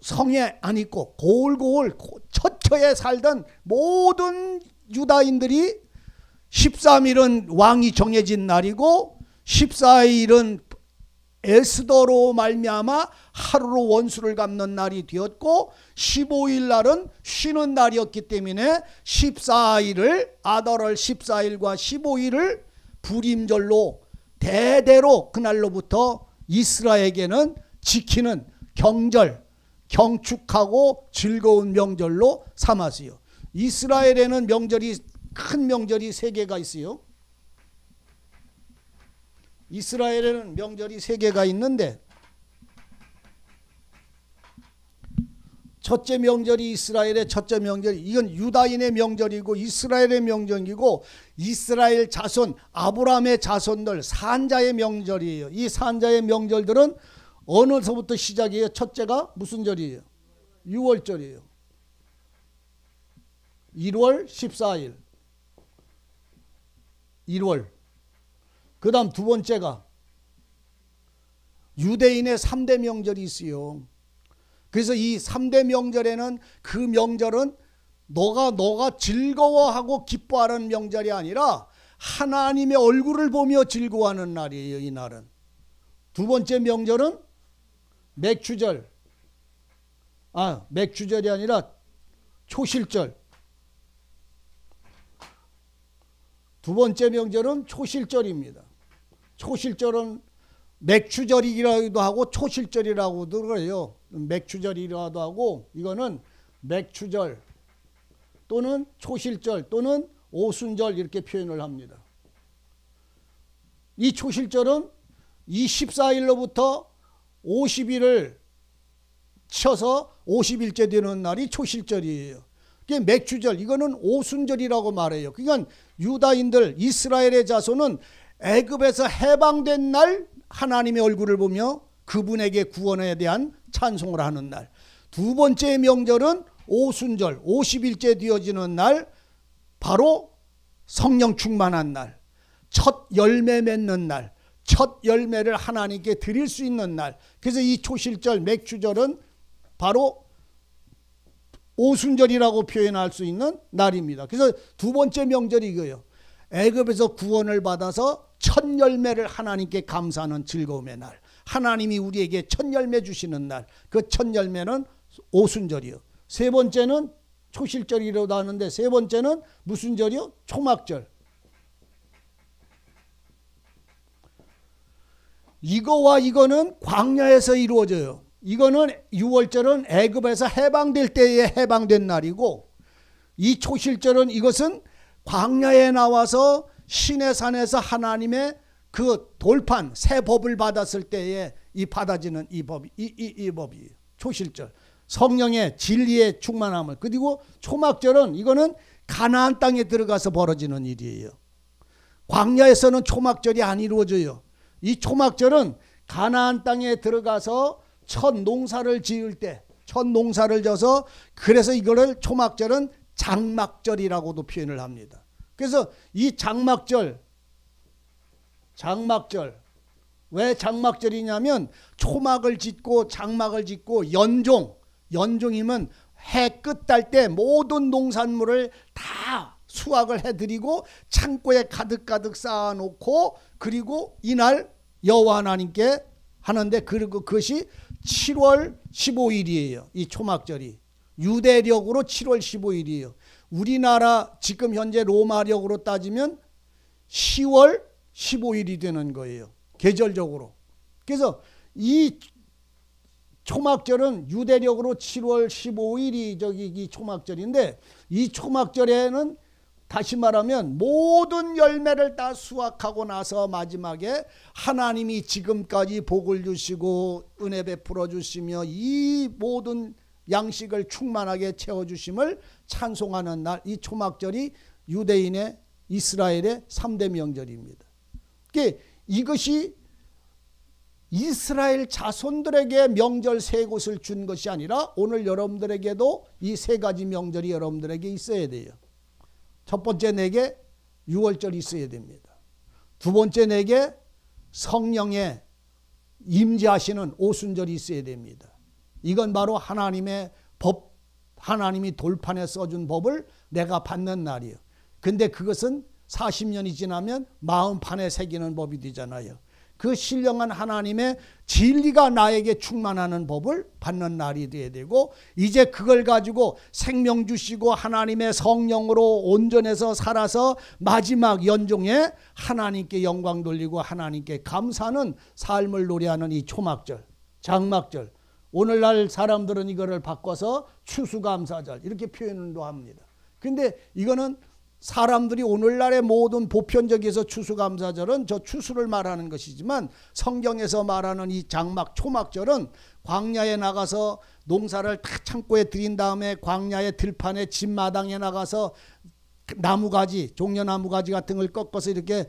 성에 안 있고 고을 처처에 살던 모든 유다인들이 13일은 왕이 정해진 날이고 14일은 에스더로 말미암아 하루로 원수를 갚는 날이 되었고 15일 날은 쉬는 날이었기 때문에 14일을 아달월 14일과 15일을 부림절로 대대로 그날로부터 이스라엘에게는 지키는 경축하고 즐거운 명절로 삼았어요. 이스라엘에는 큰 명절이 3개가 있어요. 이스라엘에는 명절이 3개가 있는데 첫째 명절이 이스라엘의 첫째 명절, 이건 유다인의 명절이고 이스라엘의 명절이고 이스라엘 자손 아브라함의 자손들 산자의 명절이에요. 이 산자의 명절들은 어느서부터 시작이에요? 첫째가 무슨 절이에요? 6월절이에요. 1월 14일 1월. 그 다음 두 번째가 유대인의 3대 명절이 있어요. 그래서 이 3대 명절에는 그 명절은 너가 즐거워하고 기뻐하는 명절이 아니라 하나님의 얼굴을 보며 즐거워하는 날이에요. 이 날은. 두 번째 명절은 맥주절. 맥주절이 아니라 초실절. 두 번째 명절은 초실절입니다. 초실절은 맥주절이라고도 하고 초실절이라고도 그래요. 맥주절이라고도 하고 이거는 맥주절 또는 초실절 또는 오순절 이렇게 표현을 합니다. 이 초실절은 이 14일로부터 50일을 쳐서 50일째 되는 날이 초실절이에요. 이게 맥주절, 이거는 오순절이라고 말해요. 그러니까 유다인들, 이스라엘의 자손은 애굽에서 해방된 날 하나님의 얼굴을 보며 그분에게 구원에 대한 찬송을 하는 날. 두 번째 명절은 오순절, 50일째 되어지는 날, 바로 성령 충만한 날, 첫 열매 맺는 날, 첫 열매를 하나님께 드릴 수 있는 날. 그래서 이 초실절, 맥주절은 바로 오순절이라고 표현할 수 있는 날입니다. 그래서 두 번째 명절이 이거예요. 애굽에서 구원을 받아서 첫 열매를 하나님께 감사하는 즐거움의 날. 하나님이 우리에게 첫 열매 주시는 날. 그 첫 열매는 오순절이요. 세 번째는 초실절이라고 하는데, 세 번째는 무슨 절이요? 초막절. 이거와 이거는 광야에서 이루어져요. 이거는 6월절은 애굽에서 해방될 때에 해방된 날이고, 이 초실절은 이것은 광야에 나와서 시내산에서 하나님의 그 돌판 새 법을 받았을 때에 이 받아지는 이 법이에요. 초실절. 성령의 진리의 충만함을. 그리고 초막절은 이거는 가나안 땅에 들어가서 벌어지는 일이에요. 광야에서는 초막절이 안 이루어져요. 이 초막절은 가나안 땅에 들어가서 첫 농사를 지을 때, 첫 농사를 져서, 그래서 이거를 초막절은 장막절이라고도 표현을 합니다. 그래서 이 장막절, 왜 장막절이냐면 초막을 짓고 장막을 짓고 연종이면 해 끝 달 때 모든 농산물을 다 수확을 해드리고 창고에 가득가득 쌓아놓고, 그리고 이날 여호와 하나님께 하는데, 그리고 그것이 7월 15일이에요. 이 초막절이 유대력으로 7월 15일이에요. 우리나라 지금 현재 로마력으로 따지면 10월 15일이 되는 거예요. 계절적으로. 그래서 이 초막절은 유대력으로 7월 15일이 이 초막절인데, 이 초막절에는 다시 말하면 모든 열매를 다 수확하고 나서 마지막에 하나님이 지금까지 복을 주시고 은혜 베풀어 주시며 이 모든 양식을 충만하게 채워주심을 찬송하는 날, 이 초막절이 유대인의 이스라엘의 3대 명절입니다. 이것이 이스라엘 자손들에게 명절 세 곳을 준 것이 아니라 오늘 여러분들에게도 이 세 가지 명절이 여러분들에게 있어야 돼요. 첫 번째 내게 6월절이 있어야 됩니다. 두 번째 내게 성령의 임재하시는 오순절이 있어야 됩니다. 이건 바로 하나님의 법, 하나님이 돌판에 써준 법을 내가 받는 날이에요. 근데 그것은 40년이 지나면 마음판에 새기는 법이 되잖아요. 그 신령한 하나님의 진리가 나에게 충만하는 법을 받는 날이 되어야 되고, 이제 그걸 가지고 생명 주시고 하나님의 성령으로 온전해서 살아서 마지막 연종에 하나님께 영광 돌리고 하나님께 감사하는 삶을 노래하는 이 초막절, 장막절. 오늘날 사람들은 이거를 바꿔서 추수감사절 이렇게 표현도 합니다. 근데 이거는 사람들이 오늘날의 모든 보편적에서 추수감사절은 저 추수를 말하는 것이지만, 성경에서 말하는 이 장막 초막절은 광야에 나가서 농사를 다 창고에 들인 다음에 광야의 들판에 집마당에 나가서 나무가지, 종려나무가지 같은 걸 꺾어서 이렇게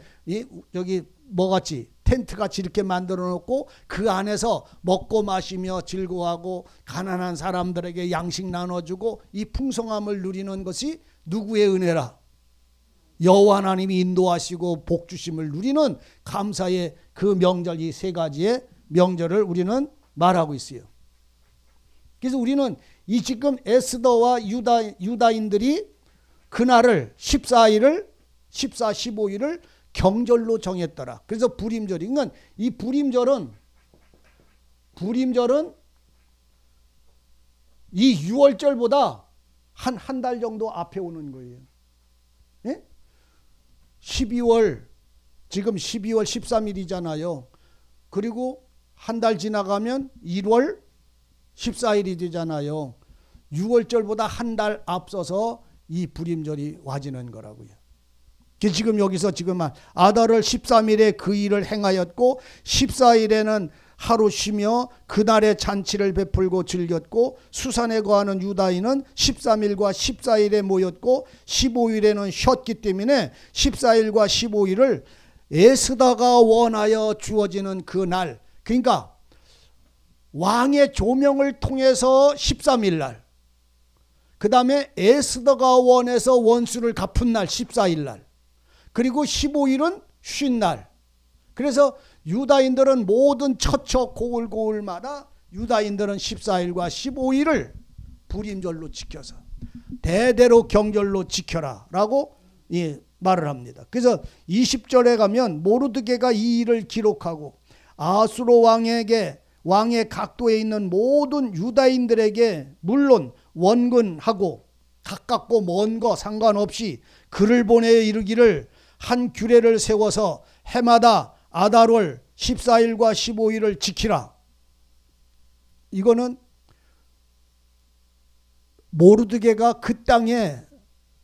여기 뭐같이 텐트같이 이렇게 만들어 놓고 그 안에서 먹고 마시며 즐거워하고 가난한 사람들에게 양식 나눠주고 이 풍성함을 누리는 것이 누구의 은혜라? 여호와 하나님이 인도하시고 복 주심을 누리는 감사의 그 명절, 이 세 가지의 명절을 우리는 말하고 있어요. 그래서 우리는 이 지금 에스더와 유다인들이 그날을 14일을 14, 15일을 경절로 정했더라. 그래서 부림절이, 그러니까 이 부림절은 이 6월절보다 한 달 정도 앞에 오는 거예요. 예? 12월, 지금 12월 13일이잖아요. 그리고 한 달 지나가면 1월 14일이 되잖아요. 6월절보다 한 달 앞서서 이 부림절이 와지는 거라고요. 지금 여기서 지금 아달월 13일에 그 일을 행하였고 14일에는 하루 쉬며 그날에 잔치를 베풀고 즐겼고 수산에 거하는 유다인은 13일과 14일에 모였고 15일에는 쉬었기 때문에 14일과 15일을 에스더가 원하여 주어지는 그 날, 그러니까 왕의 조명을 통해서 13일 날, 그 다음에 에스더가 원해서 원수를 갚은 날 14일 날, 그리고 15일은 쉰 날. 그래서 유다인들은 모든 처처 고을고을마다 유다인들은 14일과 15일을 불임절로 지켜서 대대로 경절로 지켜라 라고 말을 합니다. 그래서 20절에 가면 모르드게가 이 일을 기록하고 아수로 왕의 각도에 있는 모든 유다인들에게 물론 원근하고 가깝고 먼 거 상관없이 글을 보내 이르기를 한 규례를 세워서 해마다 아달월 14일과 15일을 지키라. 이거는 모르드게가 그 땅에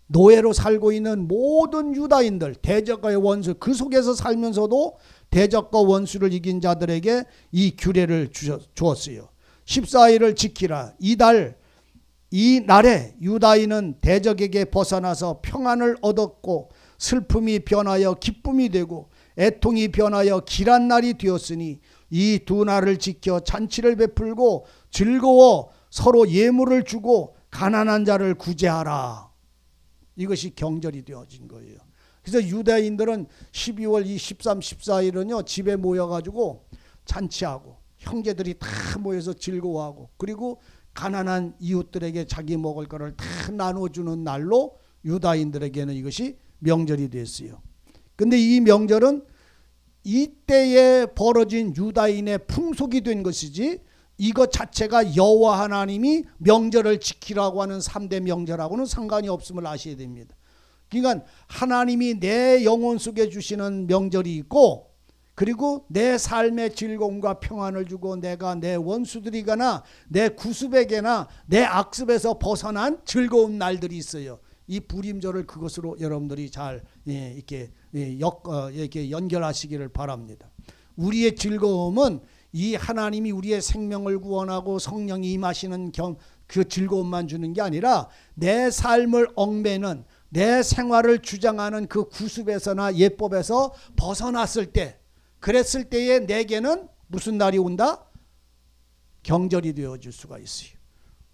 노예로 살고 있는 모든 유다인들, 대적과의 원수, 그 속에서 살면서도 대적과 원수를 이긴 자들에게 이 규례를 주었어요. 14일을 지키라. 이 날에 유다인은 대적에게 벗어나서 평안을 얻었고 슬픔이 변하여 기쁨이 되고 애통이 변하여 길한 날이 되었으니 이 두 날을 지켜 잔치를 베풀고 즐거워 서로 예물을 주고 가난한 자를 구제하라. 이것이 경절이 되어진 거예요. 그래서 유다인들은 12월 23, 14일은요 집에 모여가지고 잔치하고 형제들이 다 모여서 즐거워하고 그리고 가난한 이웃들에게 자기 먹을 거를 다 나눠주는 날로 유다인들에게는 이것이 명절이 됐어요. 근데 이 명절은 이때에 벌어진 유다인의 풍속이 된 것이지 이것 자체가 여호와 하나님이 명절을 지키라고 하는 3대 명절하고는 상관이 없음을 아셔야 됩니다. 그러니까 하나님이 내 영혼 속에 주시는 명절이 있고 그리고 내 삶의 즐거움과 평안을 주고 내가 내 원수들이거나 내 구습에게나 내 악습에서 벗어난 즐거운 날들이 있어요. 이 불임절을 그것으로 여러분들이 잘 이렇게 연결하시기를 바랍니다. 우리의 즐거움은 이 하나님이 우리의 생명을 구원하고 성령이 임하시는 그 즐거움만 주는 게 아니라 내 삶을 얽매는 내 생활을 주장하는 그 구습에서나 예법에서 벗어났을 때 그랬을 때에 내게는 무슨 날이 온다? 경절이 되어줄 수가 있어요.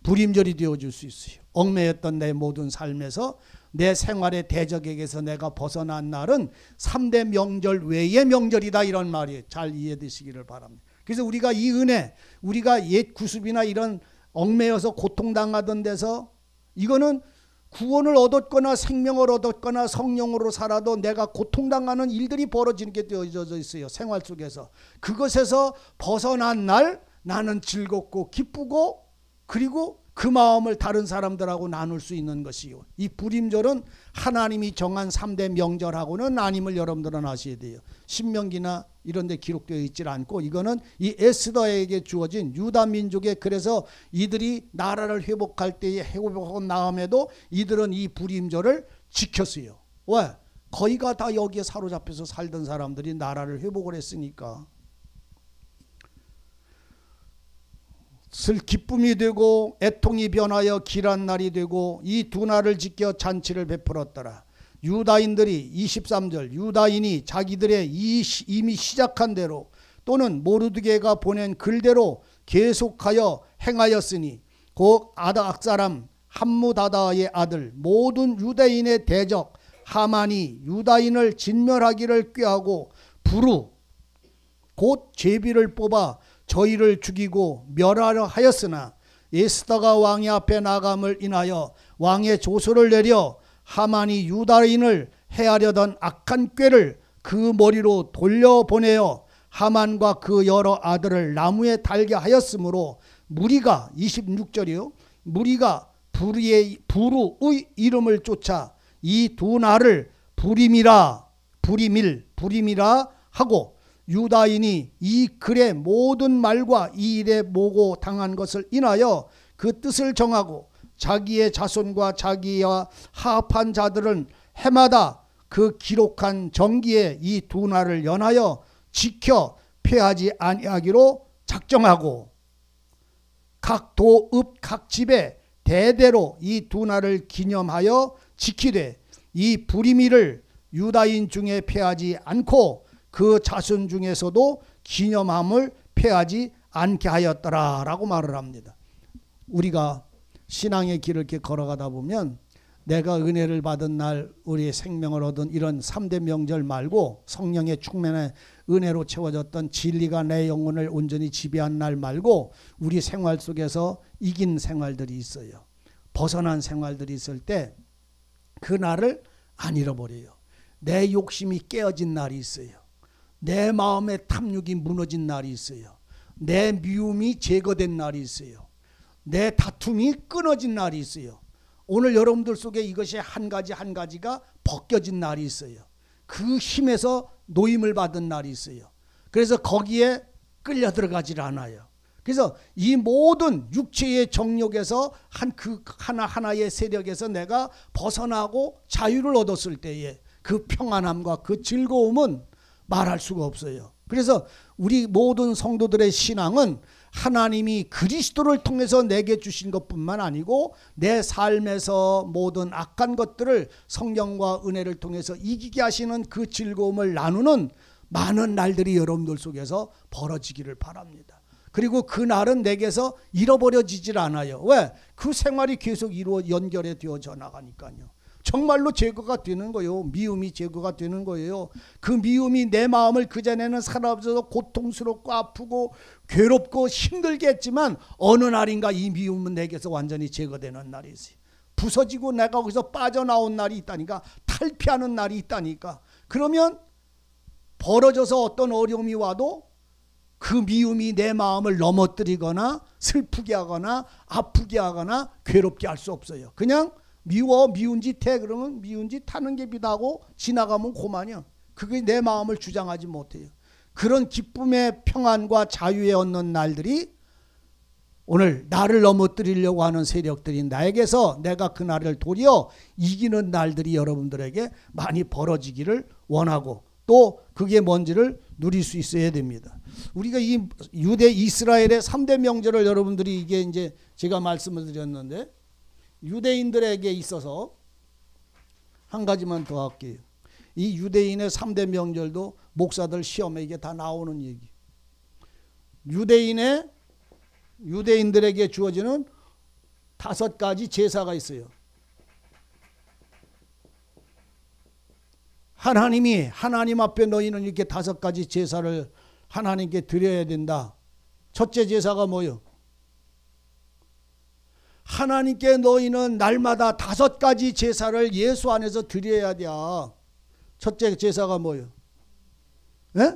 불임절이 되어줄 수 있어요. 얽매였던 내 모든 삶에서 내 생활의 대적에게서 내가 벗어난 날은 3대 명절 외의 명절이다 이런 말이에요. 잘 이해되시기를 바랍니다. 그래서 우리가 이 은혜, 우리가 옛 구습이나 이런 얽매여서 고통당하던 데서 이거는 구원을 얻었거나 생명을 얻었거나 성령으로 살아도 내가 고통당하는 일들이 벌어지는 게 되어져 있어요. 생활 속에서. 그것에서 벗어난 날 나는 즐겁고 기쁘고 그리고 그 마음을 다른 사람들하고 나눌 수 있는 것이요. 이 불임절은 하나님이 정한 3대 명절하고는 아님을 여러분들은 아셔야 돼요. 신명기나 이런 데 기록되어 있질 않고 이거는 이 에스더에게 주어진 유다 민족의 그래서 이들이 나라를 회복할 때에 회복한 다음에도 이들은 이 불임절을 지켰어요. 왜? 거의가 다 여기에 사로잡혀서 살던 사람들이 나라를 회복을 했으니까. 기쁨이 되고 애통이 변하여 길한 날이 되고 이 두 날을 지켜 잔치를 베풀었더라. 유다인들이 23절 유다인이 자기들의 이미 시작한 대로 또는 모르드게가 보낸 글대로 계속하여 행하였으니 곧 아닥 사람 함무다다의 아들 모든 유다인의 대적 하만이 유다인을 진멸하기를 꾀하고 부르 곧 제비를 뽑아 저희를 죽이고 멸하려 하였으나 에스더가 왕의 앞에 나감을 인하여 왕의 조서를 내려 하만이 유다인을 해하려던 악한 꾀를 그 머리로 돌려보내어 하만과 그 여러 아들을 나무에 달게 하였으므로 무리가 26절이요 무리가 부르의 이름을 쫓아 이 두 날을 부림이라 하고 유다인이 이 글의 모든 말과 이 일에 모고 당한 것을 인하여 그 뜻을 정하고 자기의 자손과 자기와 합한 자들은 해마다 그 기록한 정기에 이 두 날을 연하여 지켜 폐하지 아니하기로 작정하고 각 도읍 각 집에 대대로 이 두 날을 기념하여 지키되 이 불임이를 유다인 중에 패하지 않고 그 자손 중에서도 기념함을 패하지 않게 하였더라 라고 말을 합니다. 우리가 신앙의 길을 이렇게 걸어가다 보면 내가 은혜를 받은 날, 우리의 생명을 얻은 이런 3대 명절 말고, 성령의 충만의 은혜로 채워졌던 진리가 내 영혼을 온전히 지배한 날 말고 우리 생활 속에서 이긴 생활들이 있어요. 벗어난 생활들이 있을 때 그 날을 안 잃어버려요. 내 욕심이 깨어진 날이 있어요. 내 마음의 탐욕이 무너진 날이 있어요. 내 미움이 제거된 날이 있어요. 내 다툼이 끊어진 날이 있어요. 오늘 여러분들 속에 이것이 한 가지 한 가지가 벗겨진 날이 있어요. 그 힘에서 노임을 받은 날이 있어요. 그래서 거기에 끌려 들어가질 않아요. 그래서 이 모든 육체의 정욕에서 그 하나하나의 세력에서 내가 벗어나고 자유를 얻었을 때에 그 평안함과 그 즐거움은 말할 수가 없어요. 그래서 우리 모든 성도들의 신앙은 하나님이 그리스도를 통해서 내게 주신 것뿐만 아니고 내 삶에서 모든 악한 것들을 성령과 은혜를 통해서 이기게 하시는 그 즐거움을 나누는 많은 날들이 여러분들 속에서 벌어지기를 바랍니다. 그리고 그 날은 내게서 잃어버려지질 않아요. 왜? 그 생활이 계속 연결이 되어져 나가니까요. 정말로 제거가 되는 거예요. 미움이 제거가 되는 거예요. 그 미움이 내 마음을 그전에는 살아서 고통스럽고 아프고 괴롭고 힘들게 했지만 어느 날인가 이 미움은 내게서 완전히 제거되는 날이 있어요. 부서지고 내가 거기서 빠져나온 날이 있다니까. 탈피하는 날이 있다니까. 그러면 벌어져서 어떤 어려움이 와도 그 미움이 내 마음을 넘어뜨리거나 슬프게 하거나 아프게 하거나 괴롭게 할 수 없어요. 그냥 미운 짓 해 그러면 미운 짓 하는 게 비다고 지나가면 그만이야. 그게 내 마음을 주장하지 못해요. 그런 기쁨의 평안과 자유에 얻는 날들이 오늘 나를 넘어뜨리려고 하는 세력들이 나에게서 내가 그 날을 도리어 이기는 날들이 여러분들에게 많이 벌어지기를 원하고 또 그게 뭔지를 누릴 수 있어야 됩니다. 우리가 이 유대 이스라엘의 3대 명절을 여러분들이 이게 이제 제가 말씀을 드렸는데 유대인들에게 있어서 한 가지만 더 할게요. 이 유대인의 3대 명절도 목사들 시험에 이게 다 나오는 얘기. 유대인들에게 주어지는 5가지 제사가 있어요. 하나님 앞에 너희는 이렇게 5가지 제사를 하나님께 드려야 된다. 첫째 제사가 뭐요? 하나님께 너희는 날마다 5가지 제사를 예수 안에서 드려야 돼. 첫째 제사가 뭐요? 예?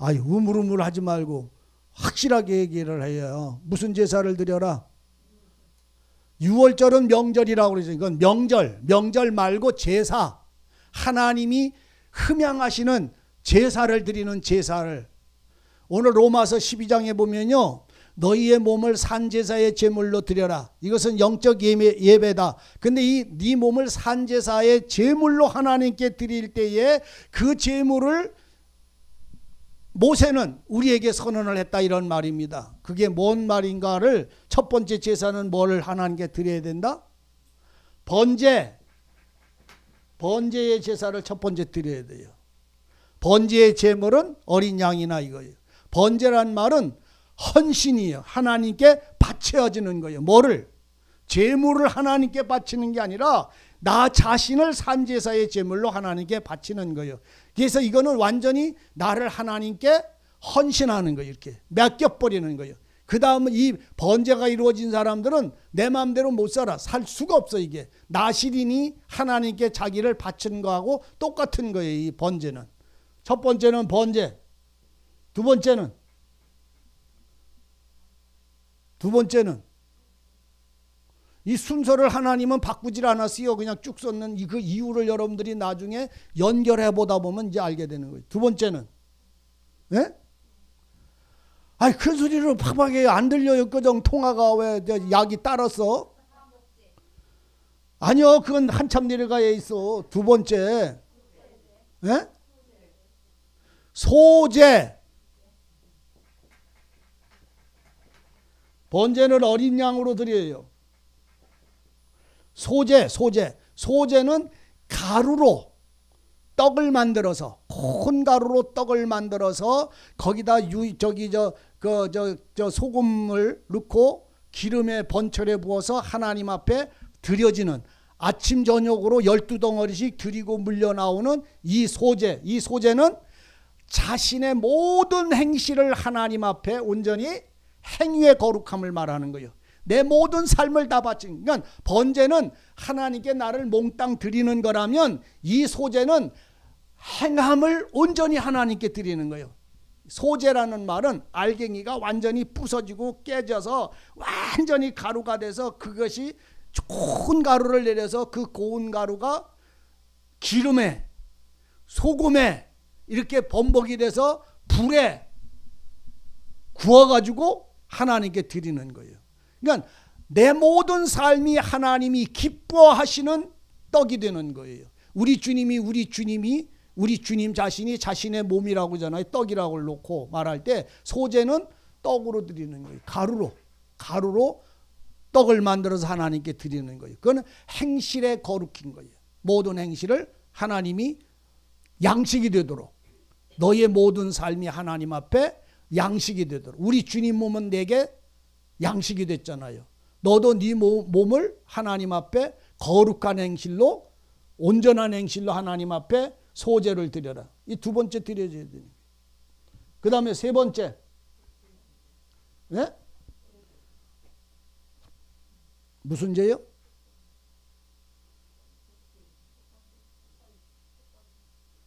우물우물 하지 말고 확실하게 얘기를 해요. 무슨 제사를 드려라? 6월절은 명절이라고 그러죠. 이건 명절 말고 제사. 하나님이 흠양하시는 제사를 드리는 제사를. 오늘 로마서 12장에 보면요. 너희의 몸을 산제사의 제물로 드려라. 이것은 영적 예배다. 근데 네 몸을 산제사의 제물로 하나님께 드릴 때에 그 제물을 모세는 우리에게 선언을 했다 이런 말입니다. 그게 뭔 말인가를 첫 번째 제사는 뭘 하나님께 드려야 된다? 번제의 제사를 첫 번째 드려야 돼요. 번제의 제물은 어린 양이나 이거예요. 번제란 말은 헌신이에요. 하나님께 바쳐지는 거예요. 뭐를? 제물을 하나님께 바치는 게 아니라 나 자신을 산제사의 제물로 하나님께 바치는 거예요. 그래서 이거는 완전히 나를 하나님께 헌신하는 거예요. 이렇게 맡겨버리는 거예요. 그 다음은 이 번제가 이루어진 사람들은 내 마음대로 못 살아. 살 수가 없어. 이게 나실이니 하나님께 자기를 바치는 거하고 똑같은 거예요. 이 번제는. 첫 번째는 번제. 두 번째는 이 순서를 하나님은 바꾸질 않았어요. 그냥 쭉 썼는 그 이유를 여러분들이 나중에 연결해 보다 보면 이제 알게 되는 거예요. 두 번째는 예? 큰 소리로 팍팍해 안 들려요. 그정 통화가 왜 약이 따랐어? 아니요, 그건 한참 내려가야 있어. 두 번째 예? 소제. 번제는 어린 양으로 드려요. 소제는 가루로 떡을 만들어서, 콘 가루로 떡을 만들어서 거기다 소금을 넣고 기름에 번철에 부어서 하나님 앞에 드려지는, 아침 저녁으로 12덩어리씩 드리고 물려 나오는 이 소제는 자신의 모든 행실을 하나님 앞에 온전히 행위의 거룩함을 말하는 거예요. 내 모든 삶을 다 바친. 그러니까 번제는 하나님께 나를 몽땅 드리는 거라면, 이 소제는 행함을 온전히 하나님께 드리는 거예요. 소제라는 말은 알갱이가 완전히 부서지고 깨져서 완전히 가루가 돼서 그것이 좋은 가루를 내려서 그 고운 가루가 기름에, 소금에 이렇게 범벅이 돼서 불에 구워가지고 하나님께 드리는 거예요. 그러니까 내 모든 삶이 하나님이 기뻐하시는 떡이 되는 거예요. 우리 주님 자신이 자신의 몸이라고 하잖아요. 떡이라고 놓고 말할 때 소제는 떡으로 드리는 거예요. 가루로 떡을 만들어서 하나님께 드리는 거예요. 그건 행실의 거룩인 거예요. 모든 행실을 하나님이 양식이 되도록, 너의 모든 삶이 하나님 앞에 양식이 되도록. 우리 주님 몸은 내게 양식이 됐잖아요. 너도 네 몸을 하나님 앞에 거룩한 행실로, 온전한 행실로 하나님 앞에 소제를 드려라. 이 두 번째 드려져야 되는 거예요. 그 다음에 세 번째, 네? 무슨 죄요?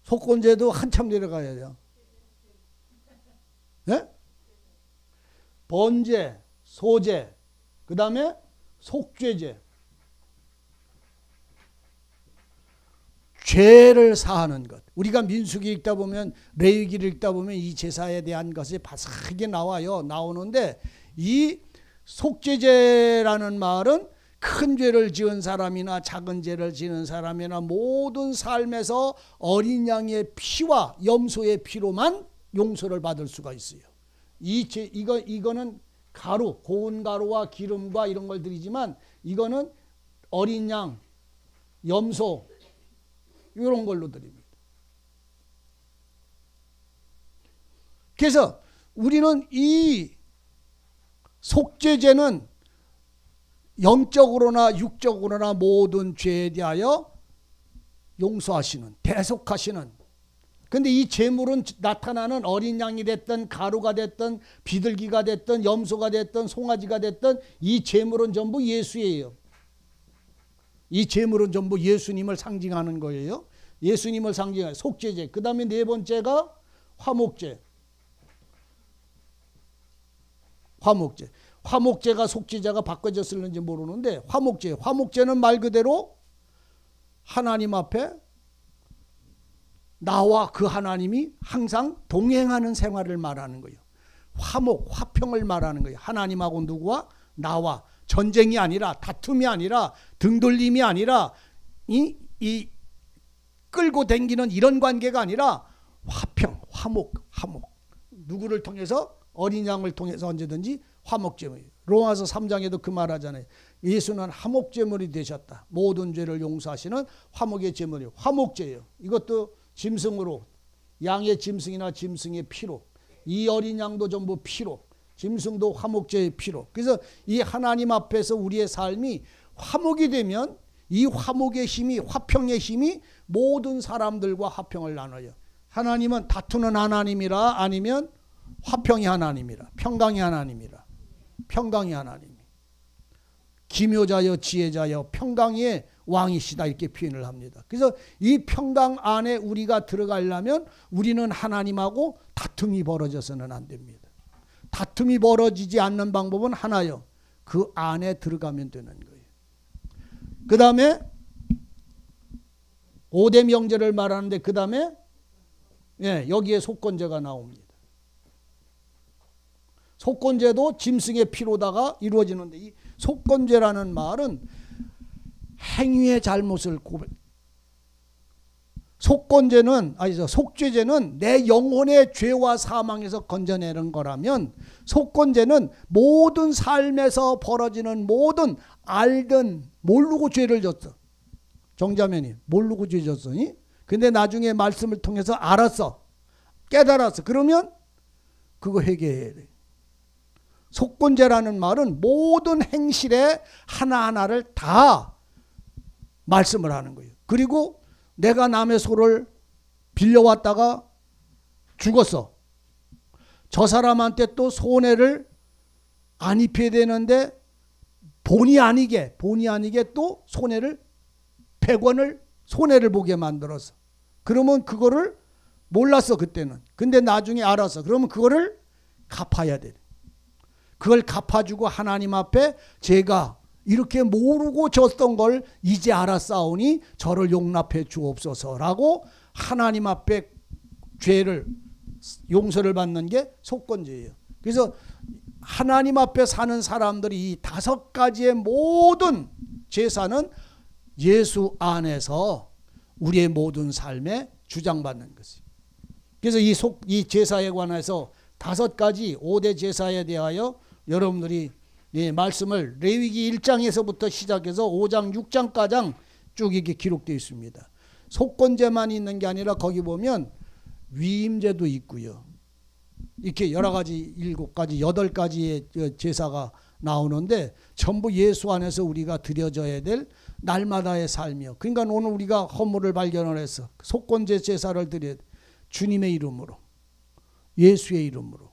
속건제도 한참 내려가야 돼요. 네? 번제, 소제, 그 다음에 속죄제. 죄를 사하는 것. 우리가 민수기 읽다 보면, 레위기를 읽다 보면 이 제사에 대한 것이 바삭하게 나오는데, 이 속죄제라는 말은 큰 죄를 지은 사람이나 작은 죄를 지은 사람이나 모든 삶에서 어린 양의 피와 염소의 피로만 용서를 받을 수가 있어요. 이거는 가루, 고운 가루와 기름과 이런 걸 드리지만, 이거는 어린 양, 염소 이런 걸로 드립니다. 그래서 우리는 이 속죄제는 영적으로나 육적으로나 모든 죄에 대하여 용서하시는, 대속하시는. 근데 이 제물은 나타나는 어린 양이 됐든 가루가 됐든 비둘기가 됐든 염소가 됐든 송아지가 됐든 이 제물은 전부 예수예요. 이 제물은 전부 예수님을 상징하는 거예요. 예수님을 상징하는 속죄제. 그 다음에 네 번째가 화목제. 화목제가 속죄제가 바꿔졌을는지 모르는데, 화목제는 말 그대로 하나님 앞에 나와 그 하나님이 항상 동행하는 생활을 말하는 거예요. 화평을 말하는 거예요. 하나님하고 누구와? 나와. 전쟁이 아니라, 다툼이 아니라, 등돌림이 아니라, 이 끌고 댕기는 이런 관계가 아니라 화평, 화목. 누구를 통해서? 어린 양을 통해서 언제든지 화목제물이에요. 로마서 3장에도 그 말 하잖아요. 예수는 화목제물이 되셨다. 모든 죄를 용서하시는 화목의 제물이에요. 화목제예요. 이것도 짐승으로, 양의 짐승이나 짐승의 피로, 이 어린 양도 전부 피로, 짐승도 화목제의 피로. 그래서 이 하나님 앞에서 우리의 삶이 화목이 되면 이 화목의 힘이, 화평의 힘이 모든 사람들과 화평을 나눠요. 하나님은 다투는 하나님이라, 아니면 화평의 하나님이라, 평강의 하나님이라. 평강의 하나님, 기묘자여 지혜자여 평강의 왕이시다, 이렇게 표현을 합니다. 그래서 이 평강 안에 우리가 들어가려면 우리는 하나님하고 다툼이 벌어져서는 안 됩니다. 다툼이 벌어지지 않는 방법은 하나요. 그 안에 들어가면 되는 거예요. 그 다음에 5대 명제를 말하는데, 그 다음에 여기에 속건제가 나옵니다. 속건제도 짐승의 피로다가 이루어지는데, 이 속건제라는 말은 행위의 잘못을 속죄제는 내 영혼의 죄와 사망에서 건져내는 거라면, 속건제는 모든 삶에서 벌어지는 모든 알든 모르고 죄를 졌어. 정자매님 모르고 죄 졌으니, 근데 나중에 말씀을 통해서 알았어, 깨달았어. 그러면 그거 회개해야 돼. 속건제라는 말은 모든 행실에 하나하나를 다 말씀을 하는 거예요. 그리고 내가 남의 소를 빌려왔다가 죽었어. 저 사람한테 또 손해를 안 입혀야 되는데 본의 아니게 또 손해를 100원을 손해를 보게 만들었어. 그러면 그거를 몰랐어 그때는. 근데 나중에 알았어. 그러면 그거를 갚아야 돼. 그걸 갚아주고 하나님 앞에 제가 이렇게 모르고 졌던 걸 이제 알았사오니 저를 용납해 주옵소서라고 하나님 앞에 죄를 용서를 받는 게 속건제예요. 그래서 하나님 앞에 사는 사람들이 이 5가지의 모든 제사는 예수 안에서 우리의 모든 삶에 주장받는 것이에요. 그래서 이 제사에 관해서 5가지 5대 제사에 대하여 여러분들이 말씀을 레위기 1장에서부터 시작해서 5장 6장까지 쭉 이렇게 기록되어 있습니다. 속건제만 있는 게 아니라 거기 보면 위임제도 있고요. 이렇게 여러 가지 7가지 8가지의 제사가 나오는데 전부 예수 안에서 우리가 드려져야 될 날마다의 삶이요. 그러니까 오늘 우리가 허물을 발견을 해서 속건제 제사를 드려야 돼. 주님의 이름으로, 예수의 이름으로.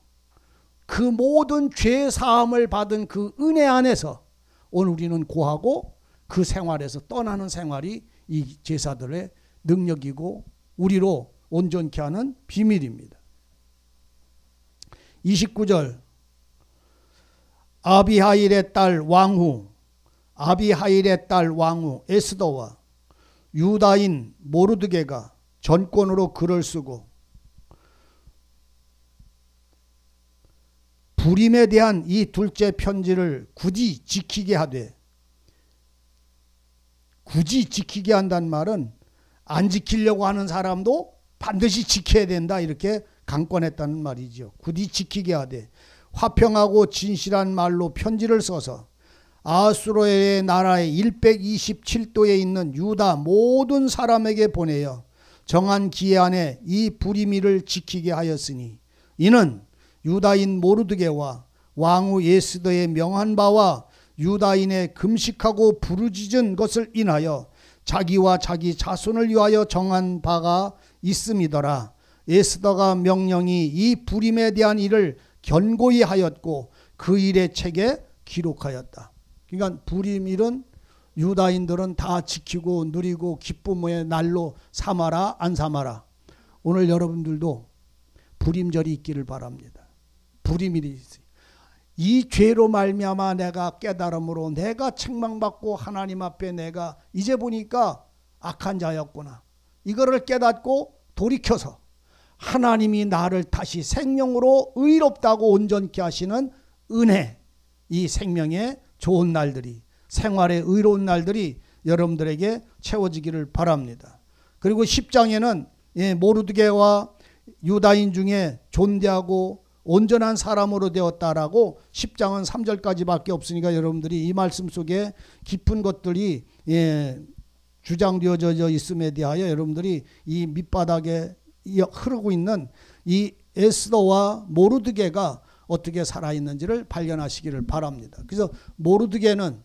그 모든 죄 사함을 받은 그 은혜 안에서 오늘 우리는 고하고 그 생활에서 떠나는 생활이 이 제사들의 능력이고 우리로 온전케 하는 비밀입니다. 29절 아비하일의 딸 왕후 에스더와 유다인 모르드게가 전권으로 글을 쓰고 불임에 대한 이 둘째 편지를 굳이 지키게 한다는 말은 안 지키려고 하는 사람도 반드시 지켜야 된다 이렇게 강권했다는 말이죠. 굳이 지키게 하되 화평하고 진실한 말로 편지를 써서 아수르의 나라의 127도에 있는 유다 모든 사람에게 보내어 정한 기해 안에 이 불임일을 지키게 하였으니 이는 유다인 모르드게와 왕후 에스더의 명한 바와 유다인의 금식하고 부르짖은 것을 인하여 자기와 자기 자손을 위하여 정한 바가 있음이더라. 에스더가 명령이 이 불임에 대한 일을 견고히 하였고 그 일의 책에 기록하였다. 그러니까 불임일은 유다인들은 다 지키고 누리고 기쁨의 날로 삼아라 안 삼아라. 오늘 여러분들도 불임절이 있기를 바랍니다. 불임일이 있어요. 이 죄로 말미암아 내가 깨달음으로 내가 책망받고 하나님 앞에 내가 이제 보니까 악한 자였구나. 이거를 깨닫고 돌이켜서 하나님이 나를 다시 생명으로 의롭다고 온전케 하시는 은혜, 이 생명의 좋은 날들이, 생활의 의로운 날들이 여러분들에게 채워지기를 바랍니다. 그리고 10장에는 모르드게와 유다인 중에 존대하고 온전한 사람으로 되었다라고 10장은 3절까지밖에 없으니까 여러분들이 이 말씀 속에 깊은 것들이 주장되어져 있음에 대하여 여러분들이 이 밑바닥에 흐르고 있는 이 에스더와 모르드게가 어떻게 살아있는지를 발견하시기를 바랍니다. 그래서 모르드게는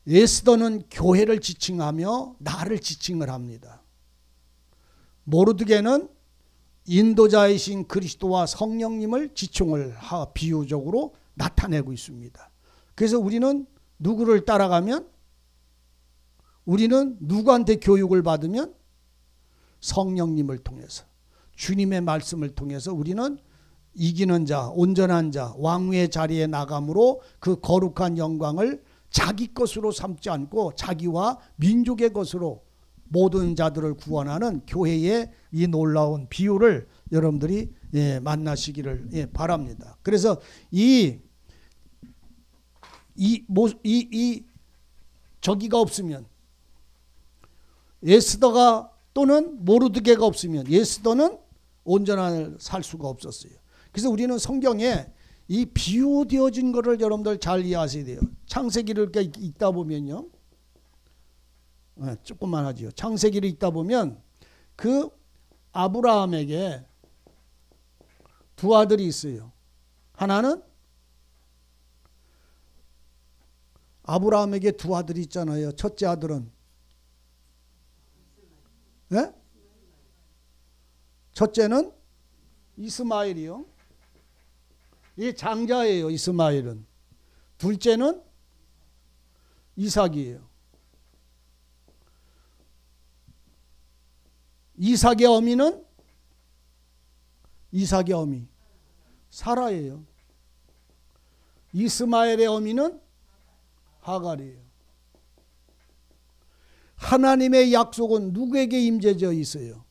에스더는 교회를 지칭하며 나를 지칭을 합니다. 모르드게는 인도자이신 그리스도와 성령님을 지칭을 비유적으로 나타내고 있습니다. 그래서 우리는 누구를 따라가면, 우리는 누구한테 교육을 받으면 성령님을 통해서, 주님의 말씀을 통해서 우리는 이기는 자, 온전한 자, 왕후의 자리에 나감으로 그 거룩한 영광을 자기 것으로 삼지 않고 자기와 민족의 것으로 모든 자들을 구원하는 교회의 이 놀라운 비유를 여러분들이 만나시기를 바랍니다. 그래서 저기가 없으면, 에스더가 또는 모르드게가 없으면 예스더는 온전히 살 수가 없었어요. 그래서 우리는 성경에 이 비유되어진 것을 여러분들 잘 이해하셔야 돼요. 창세기를 이렇게 읽다 보면요. 조금만 하지요. 창세기를 읽다 보면 그 아브라함에게 두 아들이 있어요. 하나는 아브라함에게 두 아들이 있잖아요. 첫째 아들은 네? 첫째는 이스마엘이요. 이 장자예요. 이스마엘은. 둘째는 이삭이에요. 이삭의 어미는 이삭의 어미 사라예요. 이스마엘의 어미는 하갈이에요. 하나님의 약속은 누구에게 임재되어 있어요?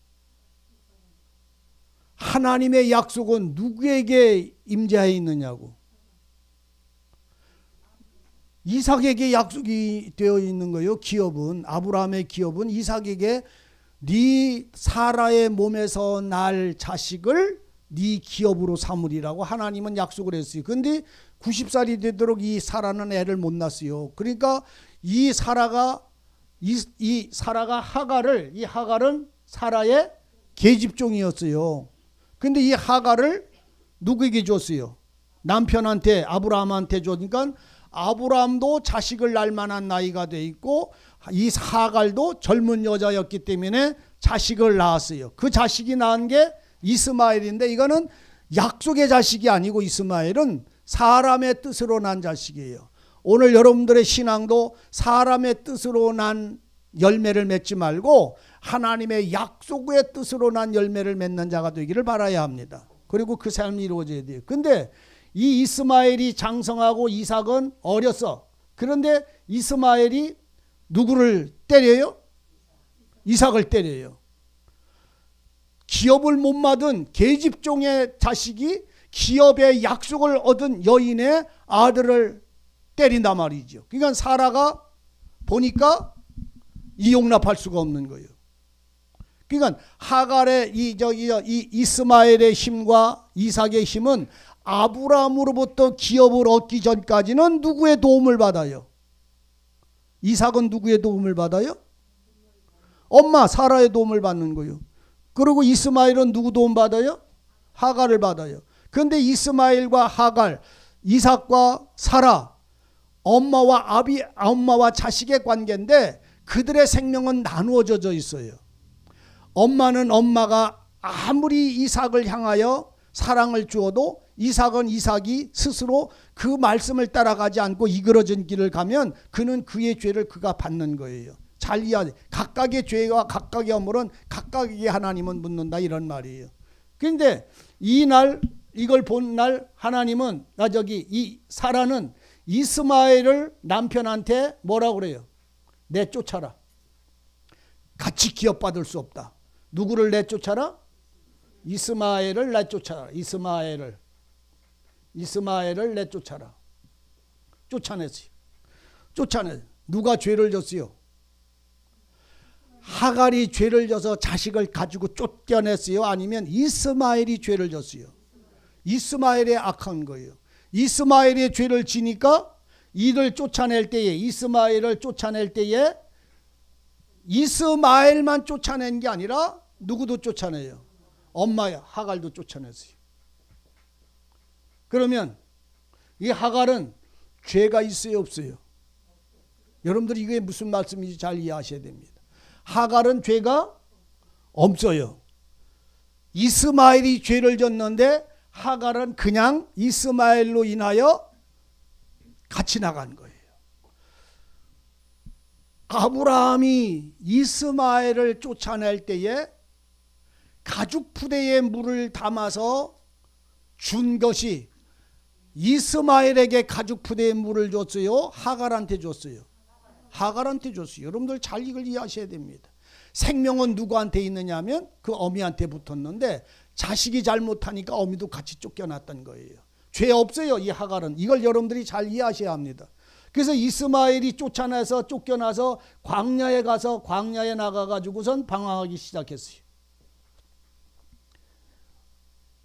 하나님의 약속은 누구에게 임재하여 있느냐고. 이삭에게 약속이 되어 있는 거예요. 기업은 아브라함의 기업은 이삭에게 네 사라의 몸에서 날 자식을 네 기업으로 삼으리라고 하나님은 약속을 했어요. 그런데 90살이 되도록 이 사라는 애를 못 낳았어요. 그러니까 이 사라가 하갈을, 이 하갈은 사라의 계집종이었어요. 근데 이 하갈을 누구에게 줬어요? 남편한테, 아브라함한테 줬으니까 아브라함도 자식을 낳을 만한 나이가 돼 있고 이 하갈도 젊은 여자였기 때문에 자식을 낳았어요. 그 자식이 낳은 게 이스마엘인데 이거는 약속의 자식이 아니고 이스마엘은 사람의 뜻으로 난 자식이에요. 오늘 여러분들의 신앙도 사람의 뜻으로 난 열매를 맺지 말고 하나님의 약속의 뜻으로 난 열매를 맺는 자가 되기를 바라야 합니다. 그리고 그 삶이 이루어져야 돼요. 근데 이 이스마엘이 장성하고 이삭은 어렸어. 그런데 이스마엘이 누구를 때려요? 이삭을 때려요. 기업을 못 받은 계집종의 자식이 기업의 약속을 얻은 여인의 아들을 때린단 말이죠. 그러니까 사라가 보니까 이용납할 수가 없는 거예요. 그러니까 하갈의 이 이스마엘의 힘과 이삭의 힘은 아브라함으로부터 기업을 얻기 전까지는 누구의 도움을 받아요? 이삭은 누구의 도움을 받아요? 엄마 사라의 도움을 받는 거예요. 그리고 이스마엘은 누구 도움 받아요? 하갈을 받아요. 그런데 이스마엘과 하갈, 이삭과 사라, 엄마와 자식의 관계인데 그들의 생명은 나누어져 있어요. 엄마는 엄마가 아무리 이삭을 향하여 사랑을 주어도 이삭이 스스로 그 말씀을 따라가지 않고 이그러진 길을 가면 그는 그의 죄를 그가 받는 거예요. 잘 이해하세요. 각각의 죄와 각각의 허물은 각각에게 하나님은 묻는다 이런 말이에요. 그런데 이걸 본 날 하나님은 이 사라는 이스마엘을 남편한테 뭐라고 그래요? 내쫓아라. 같이 기업받을 수 없다. 누구를 내쫓아라? 이스마엘을 내쫓아라. 이스마엘을 내쫓아라. 쫓아냈어요. 누가 죄를 졌어요? 하갈이 죄를 져서 자식을 가지고 쫓겨냈어요? 아니면 이스마엘이 죄를 졌어요? 이스마엘의 악한 거예요. 이스마엘의 죄를 지니까 이스마엘을 쫓아낼 때에 이스마엘만 쫓아낸 게 아니라 누구도 쫓아내요? 엄마야 하갈도 쫓아냈어요. 그러면 이 하갈은 죄가 있어요 없어요? 여러분들이 이게 무슨 말씀인지 잘 이해하셔야 됩니다. 하갈은 죄가 없어요. 이스마엘이 죄를 졌는데 하갈은 그냥 이스마엘로 인하여 같이 나간 거예요. 아브라함이 이스마엘을 쫓아낼 때에 가죽 부대에 물을 담아서 준 것이 이스마엘에게 가죽 부대에 물을 줬어요? 하갈한테 줬어요? 하갈한테 줬어요. 여러분들 잘 이걸 이해하셔야 됩니다. 생명은 누구한테 있느냐 하면 그 어미한테 붙었는데 자식이 잘못하니까 어미도 같이 쫓겨났던 거예요. 죄 없어요 이 하갈은. 이걸 여러분들이 잘 이해하셔야 합니다. 그래서 이스마엘이 쫓겨나서 광야에 가서 광야에 나가가지고선 방황하기 시작했어요.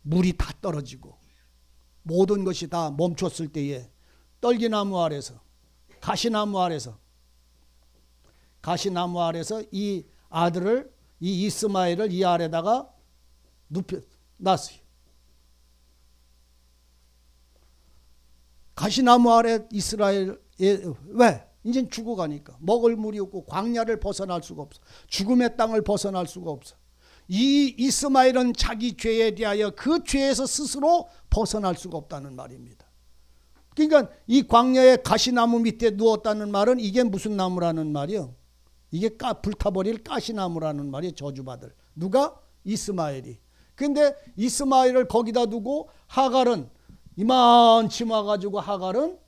물이 다 떨어지고 모든 것이 다 멈췄을 때에 떨기나무 아래서 가시나무 아래서 이 아들을 이 이스마엘을 이 아래다가 놨어요. 가시나무 아래 이스라엘 왜? 이젠 죽어가니까 먹을 물이 없고 광야를 벗어날 수가 없어. 죽음의 땅을 벗어날 수가 없어. 이 이스마엘은 자기 죄에 대하여 그 죄에서 스스로 벗어날 수가 없다는 말입니다. 그러니까 이 광야의 가시나무 밑에 누웠다는 말은 이게 무슨 나무라는 말이요? 이게 불타버릴 가시나무라는 말이에요. 저주받을. 누가? 이스마엘이. 근데 이스마엘을 거기다 두고 하갈은 이만치 와가지고 하갈은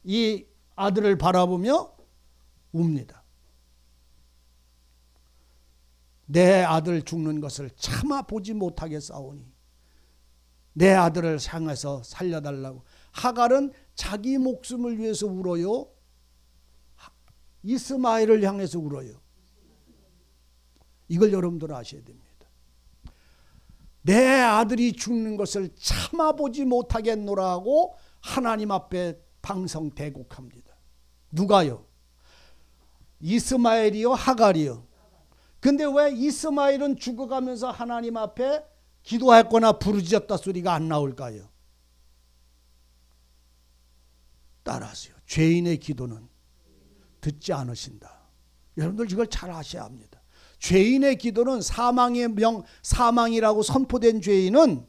이 아들을 바라보며 웁니다. 내 아들 죽는 것을 차마 보지 못하겠사오니 내 아들을 향해서 살려달라고. 하갈은 자기 목숨을 위해서 울어요? 이스마엘을 향해서 울어요? 이걸 여러분들 아셔야 됩니다. 내 아들이 죽는 것을 참아보지 못하겠노라 하고 하나님 앞에 방성대곡합니다. 누가요? 이스마엘이요? 하갈이요? 근데 왜 이스마엘은 죽어가면서 하나님 앞에 기도했거나 부르짖었다 소리가 안 나올까요? 따라하세요. 죄인의 기도는 듣지 않으신다. 여러분들 이걸 잘 아셔야 합니다. 죄인의 기도는 사망이라고 선포된 죄인은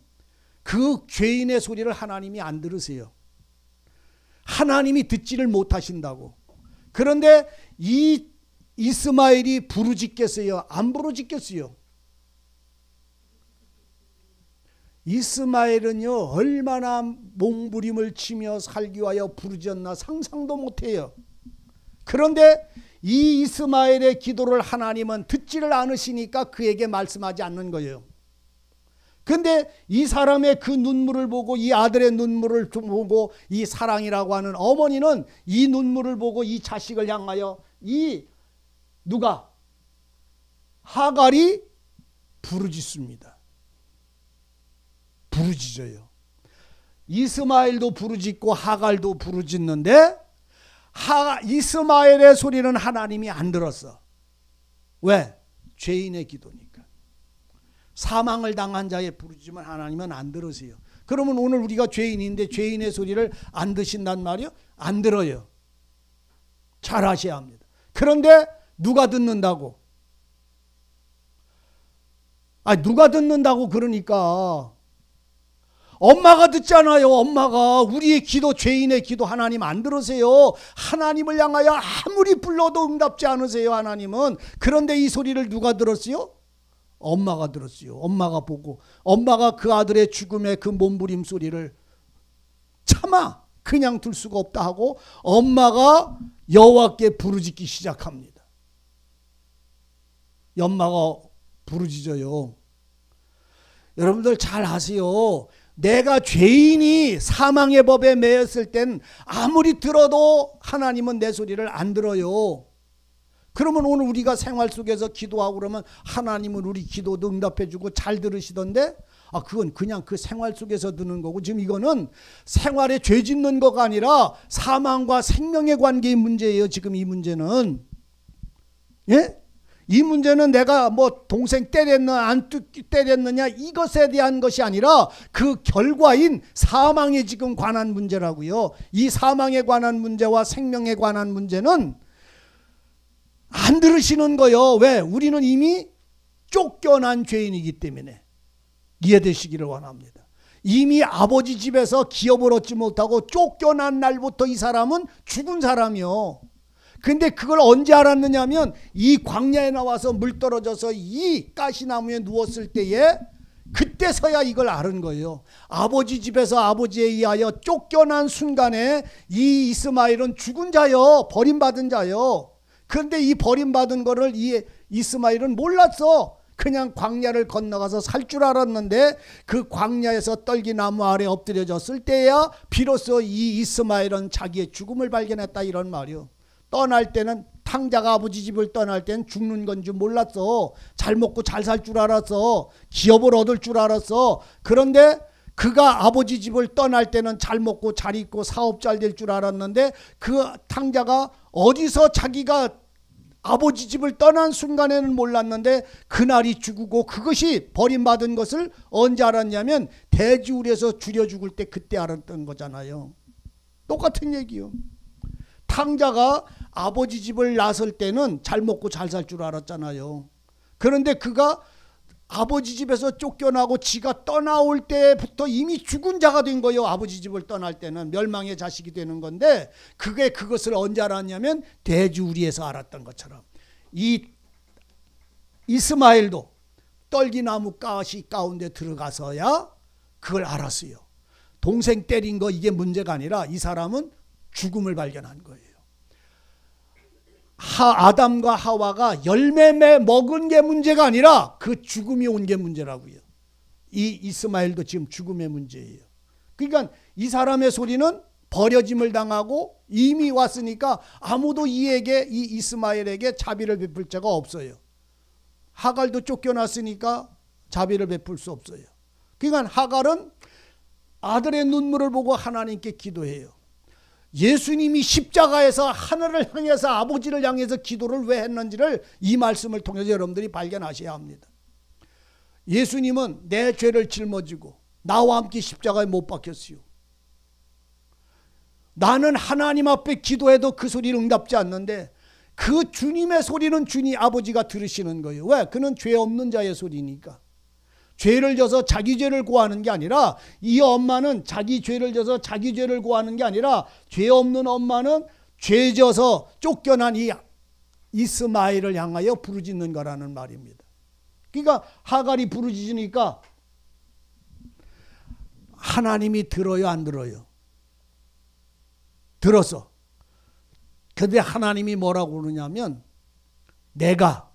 그 죄인의 소리를 하나님이 안 들으세요. 하나님이 듣지를 못하신다고. 그런데 이 이스마엘이 부르짖겠어요? 안 부르짖겠어요? 이스마엘은요 얼마나 몸부림을 치며 살기 위하여 부르짖었나 상상도 못해요. 그런데 이 이스마엘의 기도를 하나님은 듣지를 않으시니까 그에게 말씀하지 않는 거예요. 근데 이 사람의 그 눈물을 보고 이 아들의 눈물을 보고 이 사랑이라고 하는 어머니는 이 눈물을 보고 이 자식을 향하여 이 누가? 하갈이 부르짖습니다. 부르짖어요. 이스마엘도 부르짖고 하갈도 부르짖는데 이스마엘의 소리는 하나님이 안 들었어. 왜? 죄인의 기도니까. 사망을 당한 자의 부르짖으면 하나님은 안 들으세요. 그러면 오늘 우리가 죄인인데 죄인의 소리를 안 드신단 말이요? 안 들어요. 잘 아셔야 합니다. 그런데 누가 듣는다고? 누가 듣는다고 그러니까 엄마가 듣잖아요. 엄마가 우리의 기도, 죄인의 기도 하나님 안 들으세요. 하나님을 향하여 아무리 불러도 응답지 않으세요. 하나님은. 그런데 이 소리를 누가 들었어요? 엄마가 들었어요. 엄마가 보고 엄마가 그 아들의 죽음의 그 몸부림 소리를 차마 그냥 둘 수가 없다 하고 엄마가 여호와께 부르짖기 시작합니다. 엄마가 부르짖어요. 여러분들 잘 아세요. 내가 죄인이 사망의 법에 매였을 땐 아무리 들어도 하나님은 내 소리를 안 들어요. 그러면 오늘 우리가 생활 속에서 기도하고 그러면 하나님은 우리 기도도 응답해 주고 잘 들으시던데 그건 그냥 그 생활 속에서 듣는 거고 지금 이거는 생활에 죄 짓는 거가 아니라 사망과 생명의 관계의 문제예요. 지금 이 문제는. 예? 이 문제는 내가 뭐 동생 때렸느냐 안 때렸느냐 이것에 대한 것이 아니라 그 결과인 사망에 지금 관한 문제라고요. 이 사망에 관한 문제와 생명에 관한 문제는 안 들으시는 거예요. 왜? 우리는 이미 쫓겨난 죄인이기 때문에. 이해되시기를 원합니다. 이미 아버지 집에서 기업을 얻지 못하고 쫓겨난 날부터 이 사람은 죽은 사람이요. 근데 그걸 언제 알았느냐 하면 이 광야에 나와서 물 떨어져서 이 가시나무에 누웠을 때에 그때서야 이걸 알은 거예요. 아버지 집에서 아버지에 의하여 쫓겨난 순간에 이 이스마엘은 죽은 자요. 버림받은 자요. 그런데 이 버림받은 거를 이 이스마엘은 몰랐어. 그냥 광야를 건너가서 살 줄 알았는데 그 광야에서 떨기나무 아래 엎드려졌을 때야 비로소 이 이스마엘은 자기의 죽음을 발견했다 이런 말이요. 떠날 때는 탕자가 아버지 집을 떠날 때는 죽는 건 줄 몰랐어. 잘 먹고 잘 살 줄 알았어. 기업을 얻을 줄 알았어. 그런데 그가 아버지 집을 떠날 때는 잘 먹고 잘 입고 사업 잘 될 줄 알았는데 그 탕자가 어디서 자기가 아버지 집을 떠난 순간에는 몰랐는데 그날이 죽고 그것이 버림받은 것을 언제 알았냐면 돼지우리에서 줄여 죽을 때 그때 알았던 거잖아요. 똑같은 얘기요. 탕자가 아버지 집을 나설 때는 잘 먹고 잘 살 줄 알았잖아요. 그런데 그가 아버지 집에서 쫓겨나고 지가 떠나올 때부터 이미 죽은 자가 된 거예요. 아버지 집을 떠날 때는 멸망의 자식이 되는 건데 그것을 언제 알았냐면 돼지우리에서 알았던 것처럼 이 이스마엘도 떨기나무 가시 가운데 들어가서야 그걸 알았어요. 동생 때린 거 이게 문제가 아니라 이 사람은 죽음을 발견한 거예요. 아담과 하와가 열매 먹은 게 문제가 아니라 그 죽음이 온 게 문제라고요. 이 이스마엘도 지금 죽음의 문제예요. 그러니까 이 사람의 소리는 버려짐을 당하고 이미 왔으니까 아무도 이 이스마엘에게 자비를 베풀 자가 없어요. 하갈도 쫓겨났으니까 자비를 베풀 수 없어요. 그러니까 하갈은 아들의 눈물을 보고 하나님께 기도해요. 예수님이 십자가에서 하늘을 향해서 아버지를 향해서 기도를 왜 했는지를 이 말씀을 통해서 여러분들이 발견하셔야 합니다. 예수님은 내 죄를 짊어지고 나와 함께 십자가에 못 박혔어요. 나는 하나님 앞에 기도해도 그 소리를 응답지 않는데 그 주님의 소리는 주님 아버지가 들으시는 거예요. 왜? 그는 죄 없는 자의 소리니까. 죄를 져서 자기 죄를 고하는 게 아니라 이 엄마는 자기 죄를 져서 자기 죄를 고하는 게 아니라 죄 없는 엄마는 죄 져서 쫓겨난 이 이스마엘을 향하여 부르짖는 거라는 말입니다. 그러니까 하갈이 부르짖으니까 하나님이 들어요 안 들어요? 들었어. 그런데 하나님이 뭐라고 그러냐면 내가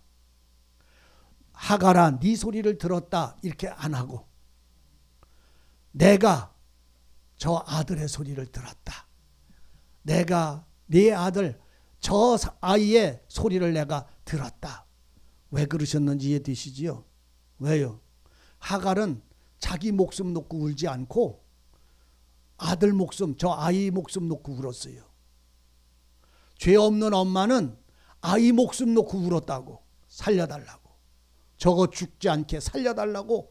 하갈아 네 소리를 들었다 이렇게 안 하고 내가 저 아들의 소리를 들었다. 내가 네 아들 저 아이의 소리를 내가 들었다. 왜 그러셨는지 이해되시지요? 왜요? 하갈은 자기 목숨 놓고 울지 않고 아들 목숨 저 아이 목숨 놓고 울었어요. 죄 없는 엄마는 아이 목숨 놓고 울었다고. 살려달라고. 저거 죽지 않게 살려달라고.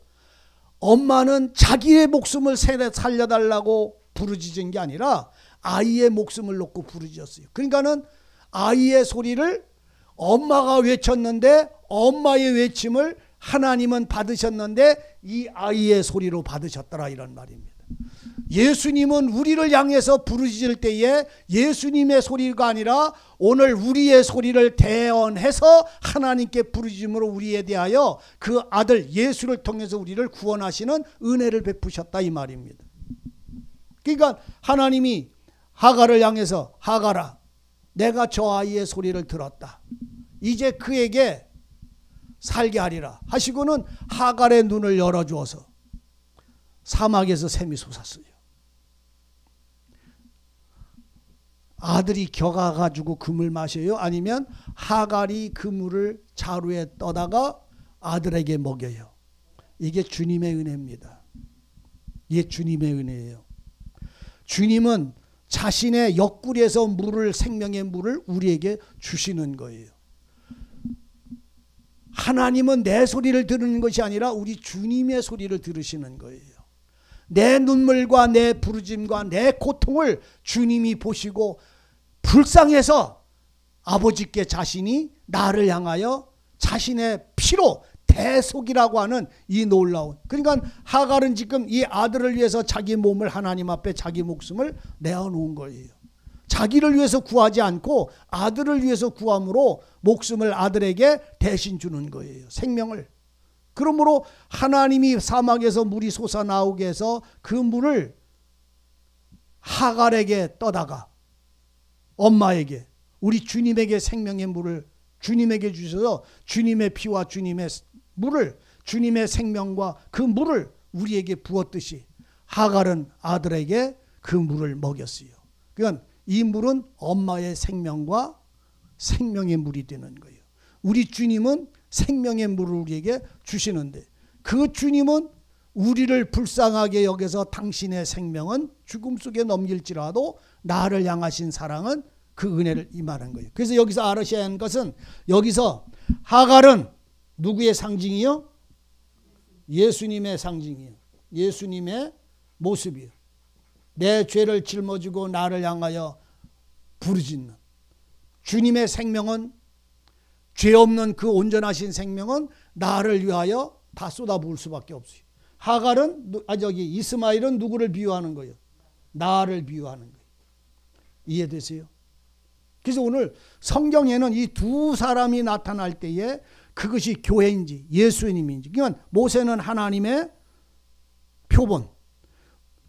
엄마는 자기의 목숨을 살려달라고 부르짖은 게 아니라 아이의 목숨을 놓고 부르짖었어요. 그러니까는 아이의 소리를 엄마가 외쳤는데 엄마의 외침을 하나님은 받으셨는데 이 아이의 소리로 받으셨더라 이런 말입니다. 예수님은 우리를 향해서 부르짖을 때에 예수님의 소리가 아니라 오늘 우리의 소리를 대언해서 하나님께 부르짖음으로 우리에 대하여 그 아들 예수를 통해서 우리를 구원하시는 은혜를 베푸셨다 이 말입니다. 그러니까 하나님이 하갈을 향해서 하갈아 내가 저 아이의 소리를 들었다. 이제 그에게 살게 하리라 하시고는 하갈의 눈을 열어주어서 사막에서 샘이 솟았어요. 아들이 겨가가지고 그 물 마셔요? 아니면 하갈이 그 물을 자루에 떠다가 아들에게 먹여요? 이게 주님의 은혜입니다. 이게 주님의 은혜예요. 주님은 자신의 옆구리에서 물을 생명의 물을 우리에게 주시는 거예요. 하나님은 내 소리를 들으는 것이 아니라 우리 주님의 소리를 들으시는 거예요. 내 눈물과 내 부르짐과 내 고통을 주님이 보시고 불쌍해서 아버지께 자신이 나를 향하여 자신의 피로 대속이라고 하는 이 놀라운, 그러니까 하갈은 지금 이 아들을 위해서 자기 몸을 하나님 앞에 자기 목숨을 내어놓은 거예요. 자기를 위해서 구하지 않고 아들을 위해서 구함으로 목숨을 아들에게 대신 주는 거예요. 생명을. 그러므로 하나님이 사막에서 물이 솟아나오게 해서 그 물을 하갈에게 떠다가 엄마에게 우리 주님에게 생명의 물을 주님에게 주셔서 주님의 피와 주님의 물을 주님의 생명과 그 물을 우리에게 부었듯이 하갈은 아들에게 그 물을 먹였어요. 그러니까 이 물은 엄마의 생명과 생명의 물이 되는 거예요. 우리 주님은 생명의 물을 우리에게 주시는데 그 주님은 우리를 불쌍하게 여겨서 당신의 생명은 죽음 속에 넘길지라도 나를 향하신 사랑은 그 은혜를 임하는 거예요. 그래서 여기서 알으셔야 하는 것은 여기서 하갈은 누구의 상징이요? 예수님의 상징이요. 예수님의 모습이요. 내 죄를 짊어지고 나를 향하여 부르짖는 주님의 생명은 죄 없는 그 온전하신 생명은 나를 위하여 다 쏟아부을 수밖에 없어요. 하갈은 이스마엘은 누구를 비유하는 거예요? 나를 비유하는 거예요. 이해되세요? 그래서 오늘 성경에는 이 두 사람이 나타날 때에 그것이 교회인지 예수님인지, 그러니까 모세는 하나님의 표본,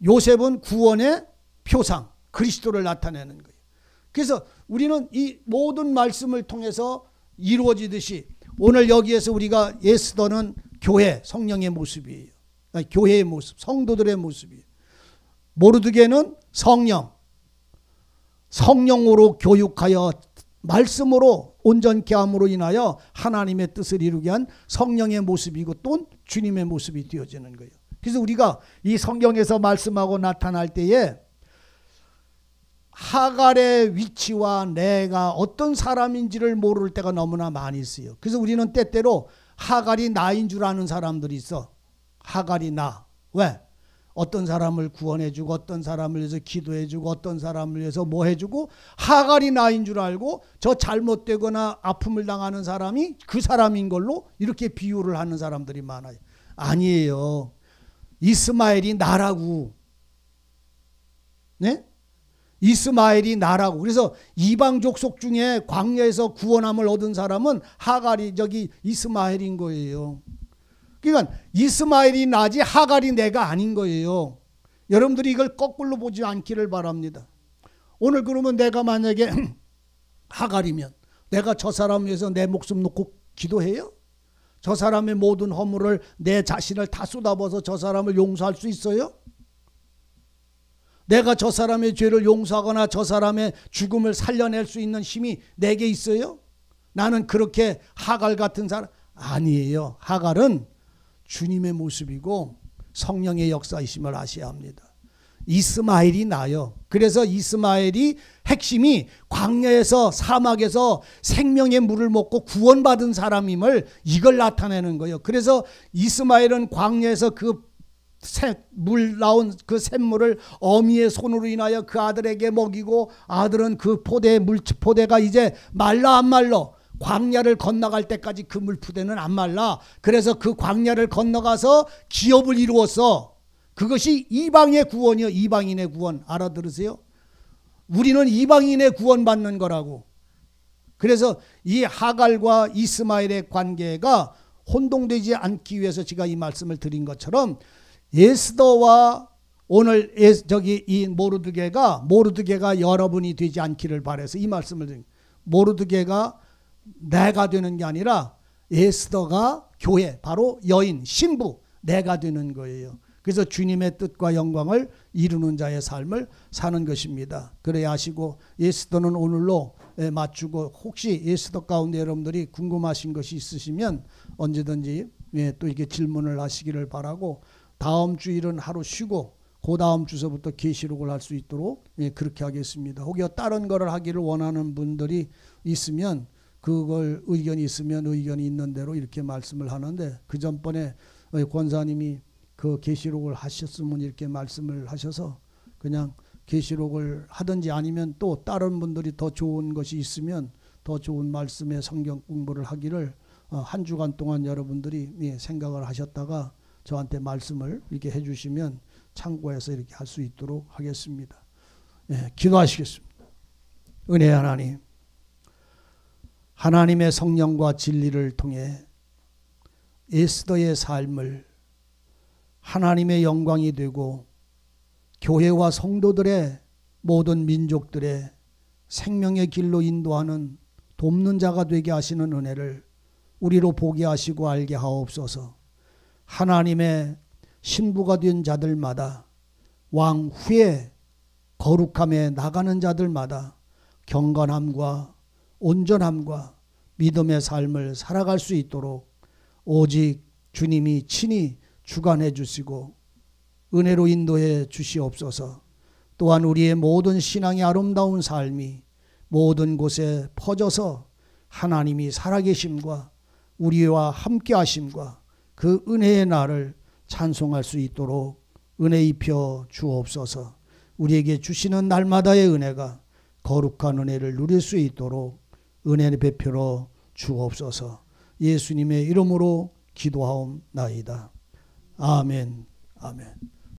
요셉은 구원의 표상, 그리스도를 나타내는 거예요. 그래서 우리는 이 모든 말씀을 통해서 이루어지듯이 오늘 여기에서 우리가 에스더는 교회, 성령의 모습이에요. 교회의 모습, 성도들의 모습이에요. 모르드게는 성령으로 교육하여 말씀으로 온전케 함으로 인하여 하나님의 뜻을 이루게 한 성령의 모습이고 또 주님의 모습이 되어지는 거예요. 그래서 우리가 이 성경에서 말씀하고 나타날 때에 하갈의 위치와 내가 어떤 사람인지를 모를 때가 너무나 많이 있어요. 그래서 우리는 때때로 하갈이 나인 줄 아는 사람들이 있어. 하갈이 나. 왜? 어떤 사람을 구원해주고 어떤 사람을 위해서 기도해주고 어떤 사람을 위해서 뭐 해주고 하갈이 나인 줄 알고 저 잘못되거나 아픔을 당하는 사람이 그 사람인 걸로 이렇게 비유를 하는 사람들이 많아요. 아니에요. 이스마엘이 나라고. 네? 이스마엘이 나라고. 그래서 이방 족속 중에 광야에서 구원함을 얻은 사람은 하갈이 이스마엘인 거예요. 그러니까 이스마엘이 나지 하갈이 내가 아닌 거예요. 여러분들이 이걸 거꾸로 보지 않기를 바랍니다. 오늘 그러면 내가 만약에 하갈이면 내가 저 사람 위해서 내 목숨 놓고 기도해요? 저 사람의 모든 허물을 내 자신을 다 쏟아부어서 저 사람을 용서할 수 있어요? 내가 저 사람의 죄를 용서하거나 저 사람의 죽음을 살려낼 수 있는 힘이 내게 있어요? 나는 그렇게 하갈 같은 사람 아니에요. 하갈은 주님의 모습이고 성령의 역사이심을 아셔야 합니다. 이스마엘이 나요. 그래서 이스마엘이 핵심이 광야에서 사막에서 생명의 물을 먹고 구원받은 사람임을 이걸 나타내는 거예요. 그래서 이스마엘은 광야에서 물 나온 그 샘물을 어미의 손으로 인하여 그 아들에게 먹이고 아들은 그 물포대가 이제 말라 안 말라 광야를 건너갈 때까지 그 물포대는 안 말라. 그래서 그 광야를 건너가서 기업을 이루었어. 그것이 이방의 구원이요. 이방인의 구원. 알아들으세요? 우리는 이방인의 구원 받는 거라고. 그래서 이 하갈과 이스마엘의 관계가 혼동되지 않기 위해서 제가 이 말씀을 드린 것처럼 에스더와 오늘 이 모르드게가 여러분이 되지 않기를 바라서 이 말씀을 드립니다. 모르드게가 내가 되는 게 아니라 에스더가 교회, 바로 여인, 신부, 내가 되는 거예요. 그래서 주님의 뜻과 영광을 이루는 자의 삶을 사는 것입니다. 그래야 하시고 에스더는 오늘로 맞추고 혹시 에스더 가운데 여러분들이 궁금하신 것이 있으시면 언제든지 또 이렇게 질문을 하시기를 바라고 다음 주일은 하루 쉬고 그 다음 주서부터 계시록을 할 수 있도록 그렇게 하겠습니다. 혹여 다른 거를 하기를 원하는 분들이 있으면 그걸 의견이 있으면 의견이 있는 대로 이렇게 말씀을 하는데 그 전번에 권사님이 그 계시록을 하셨으면 이렇게 말씀을 하셔서 그냥 계시록을 하든지 아니면 또 다른 분들이 더 좋은 것이 있으면 더 좋은 말씀의 성경 공부를 하기를 한 주간 동안 여러분들이 생각을 하셨다가 저한테 말씀을 이렇게 해주시면 참고해서 이렇게 할 수 있도록 하겠습니다. 기도하시겠습니다. 은혜의 하나님, 하나님의 성령과 진리를 통해 에스더의 삶을 하나님의 영광이 되고 교회와 성도들의 모든 민족들의 생명의 길로 인도하는 돕는 자가 되게 하시는 은혜를 우리로 보게 하시고 알게 하옵소서. 하나님의 신부가 된 자들마다 왕 후에 거룩함에 나가는 자들마다 경건함과 온전함과 믿음의 삶을 살아갈 수 있도록 오직 주님이 친히 주관해 주시고 은혜로 인도해 주시옵소서. 또한 우리의 모든 신앙의 아름다운 삶이 모든 곳에 퍼져서 하나님이 살아계심과 우리와 함께 하심과 그 은혜의 날을 찬송할 수 있도록 은혜 입혀 주옵소서. 우리에게 주시는 날마다의 은혜가 거룩한 은혜를 누릴 수 있도록 은혜 베풀어 주옵소서. 예수님의 이름으로 기도하옵나이다. 아멘. 아멘.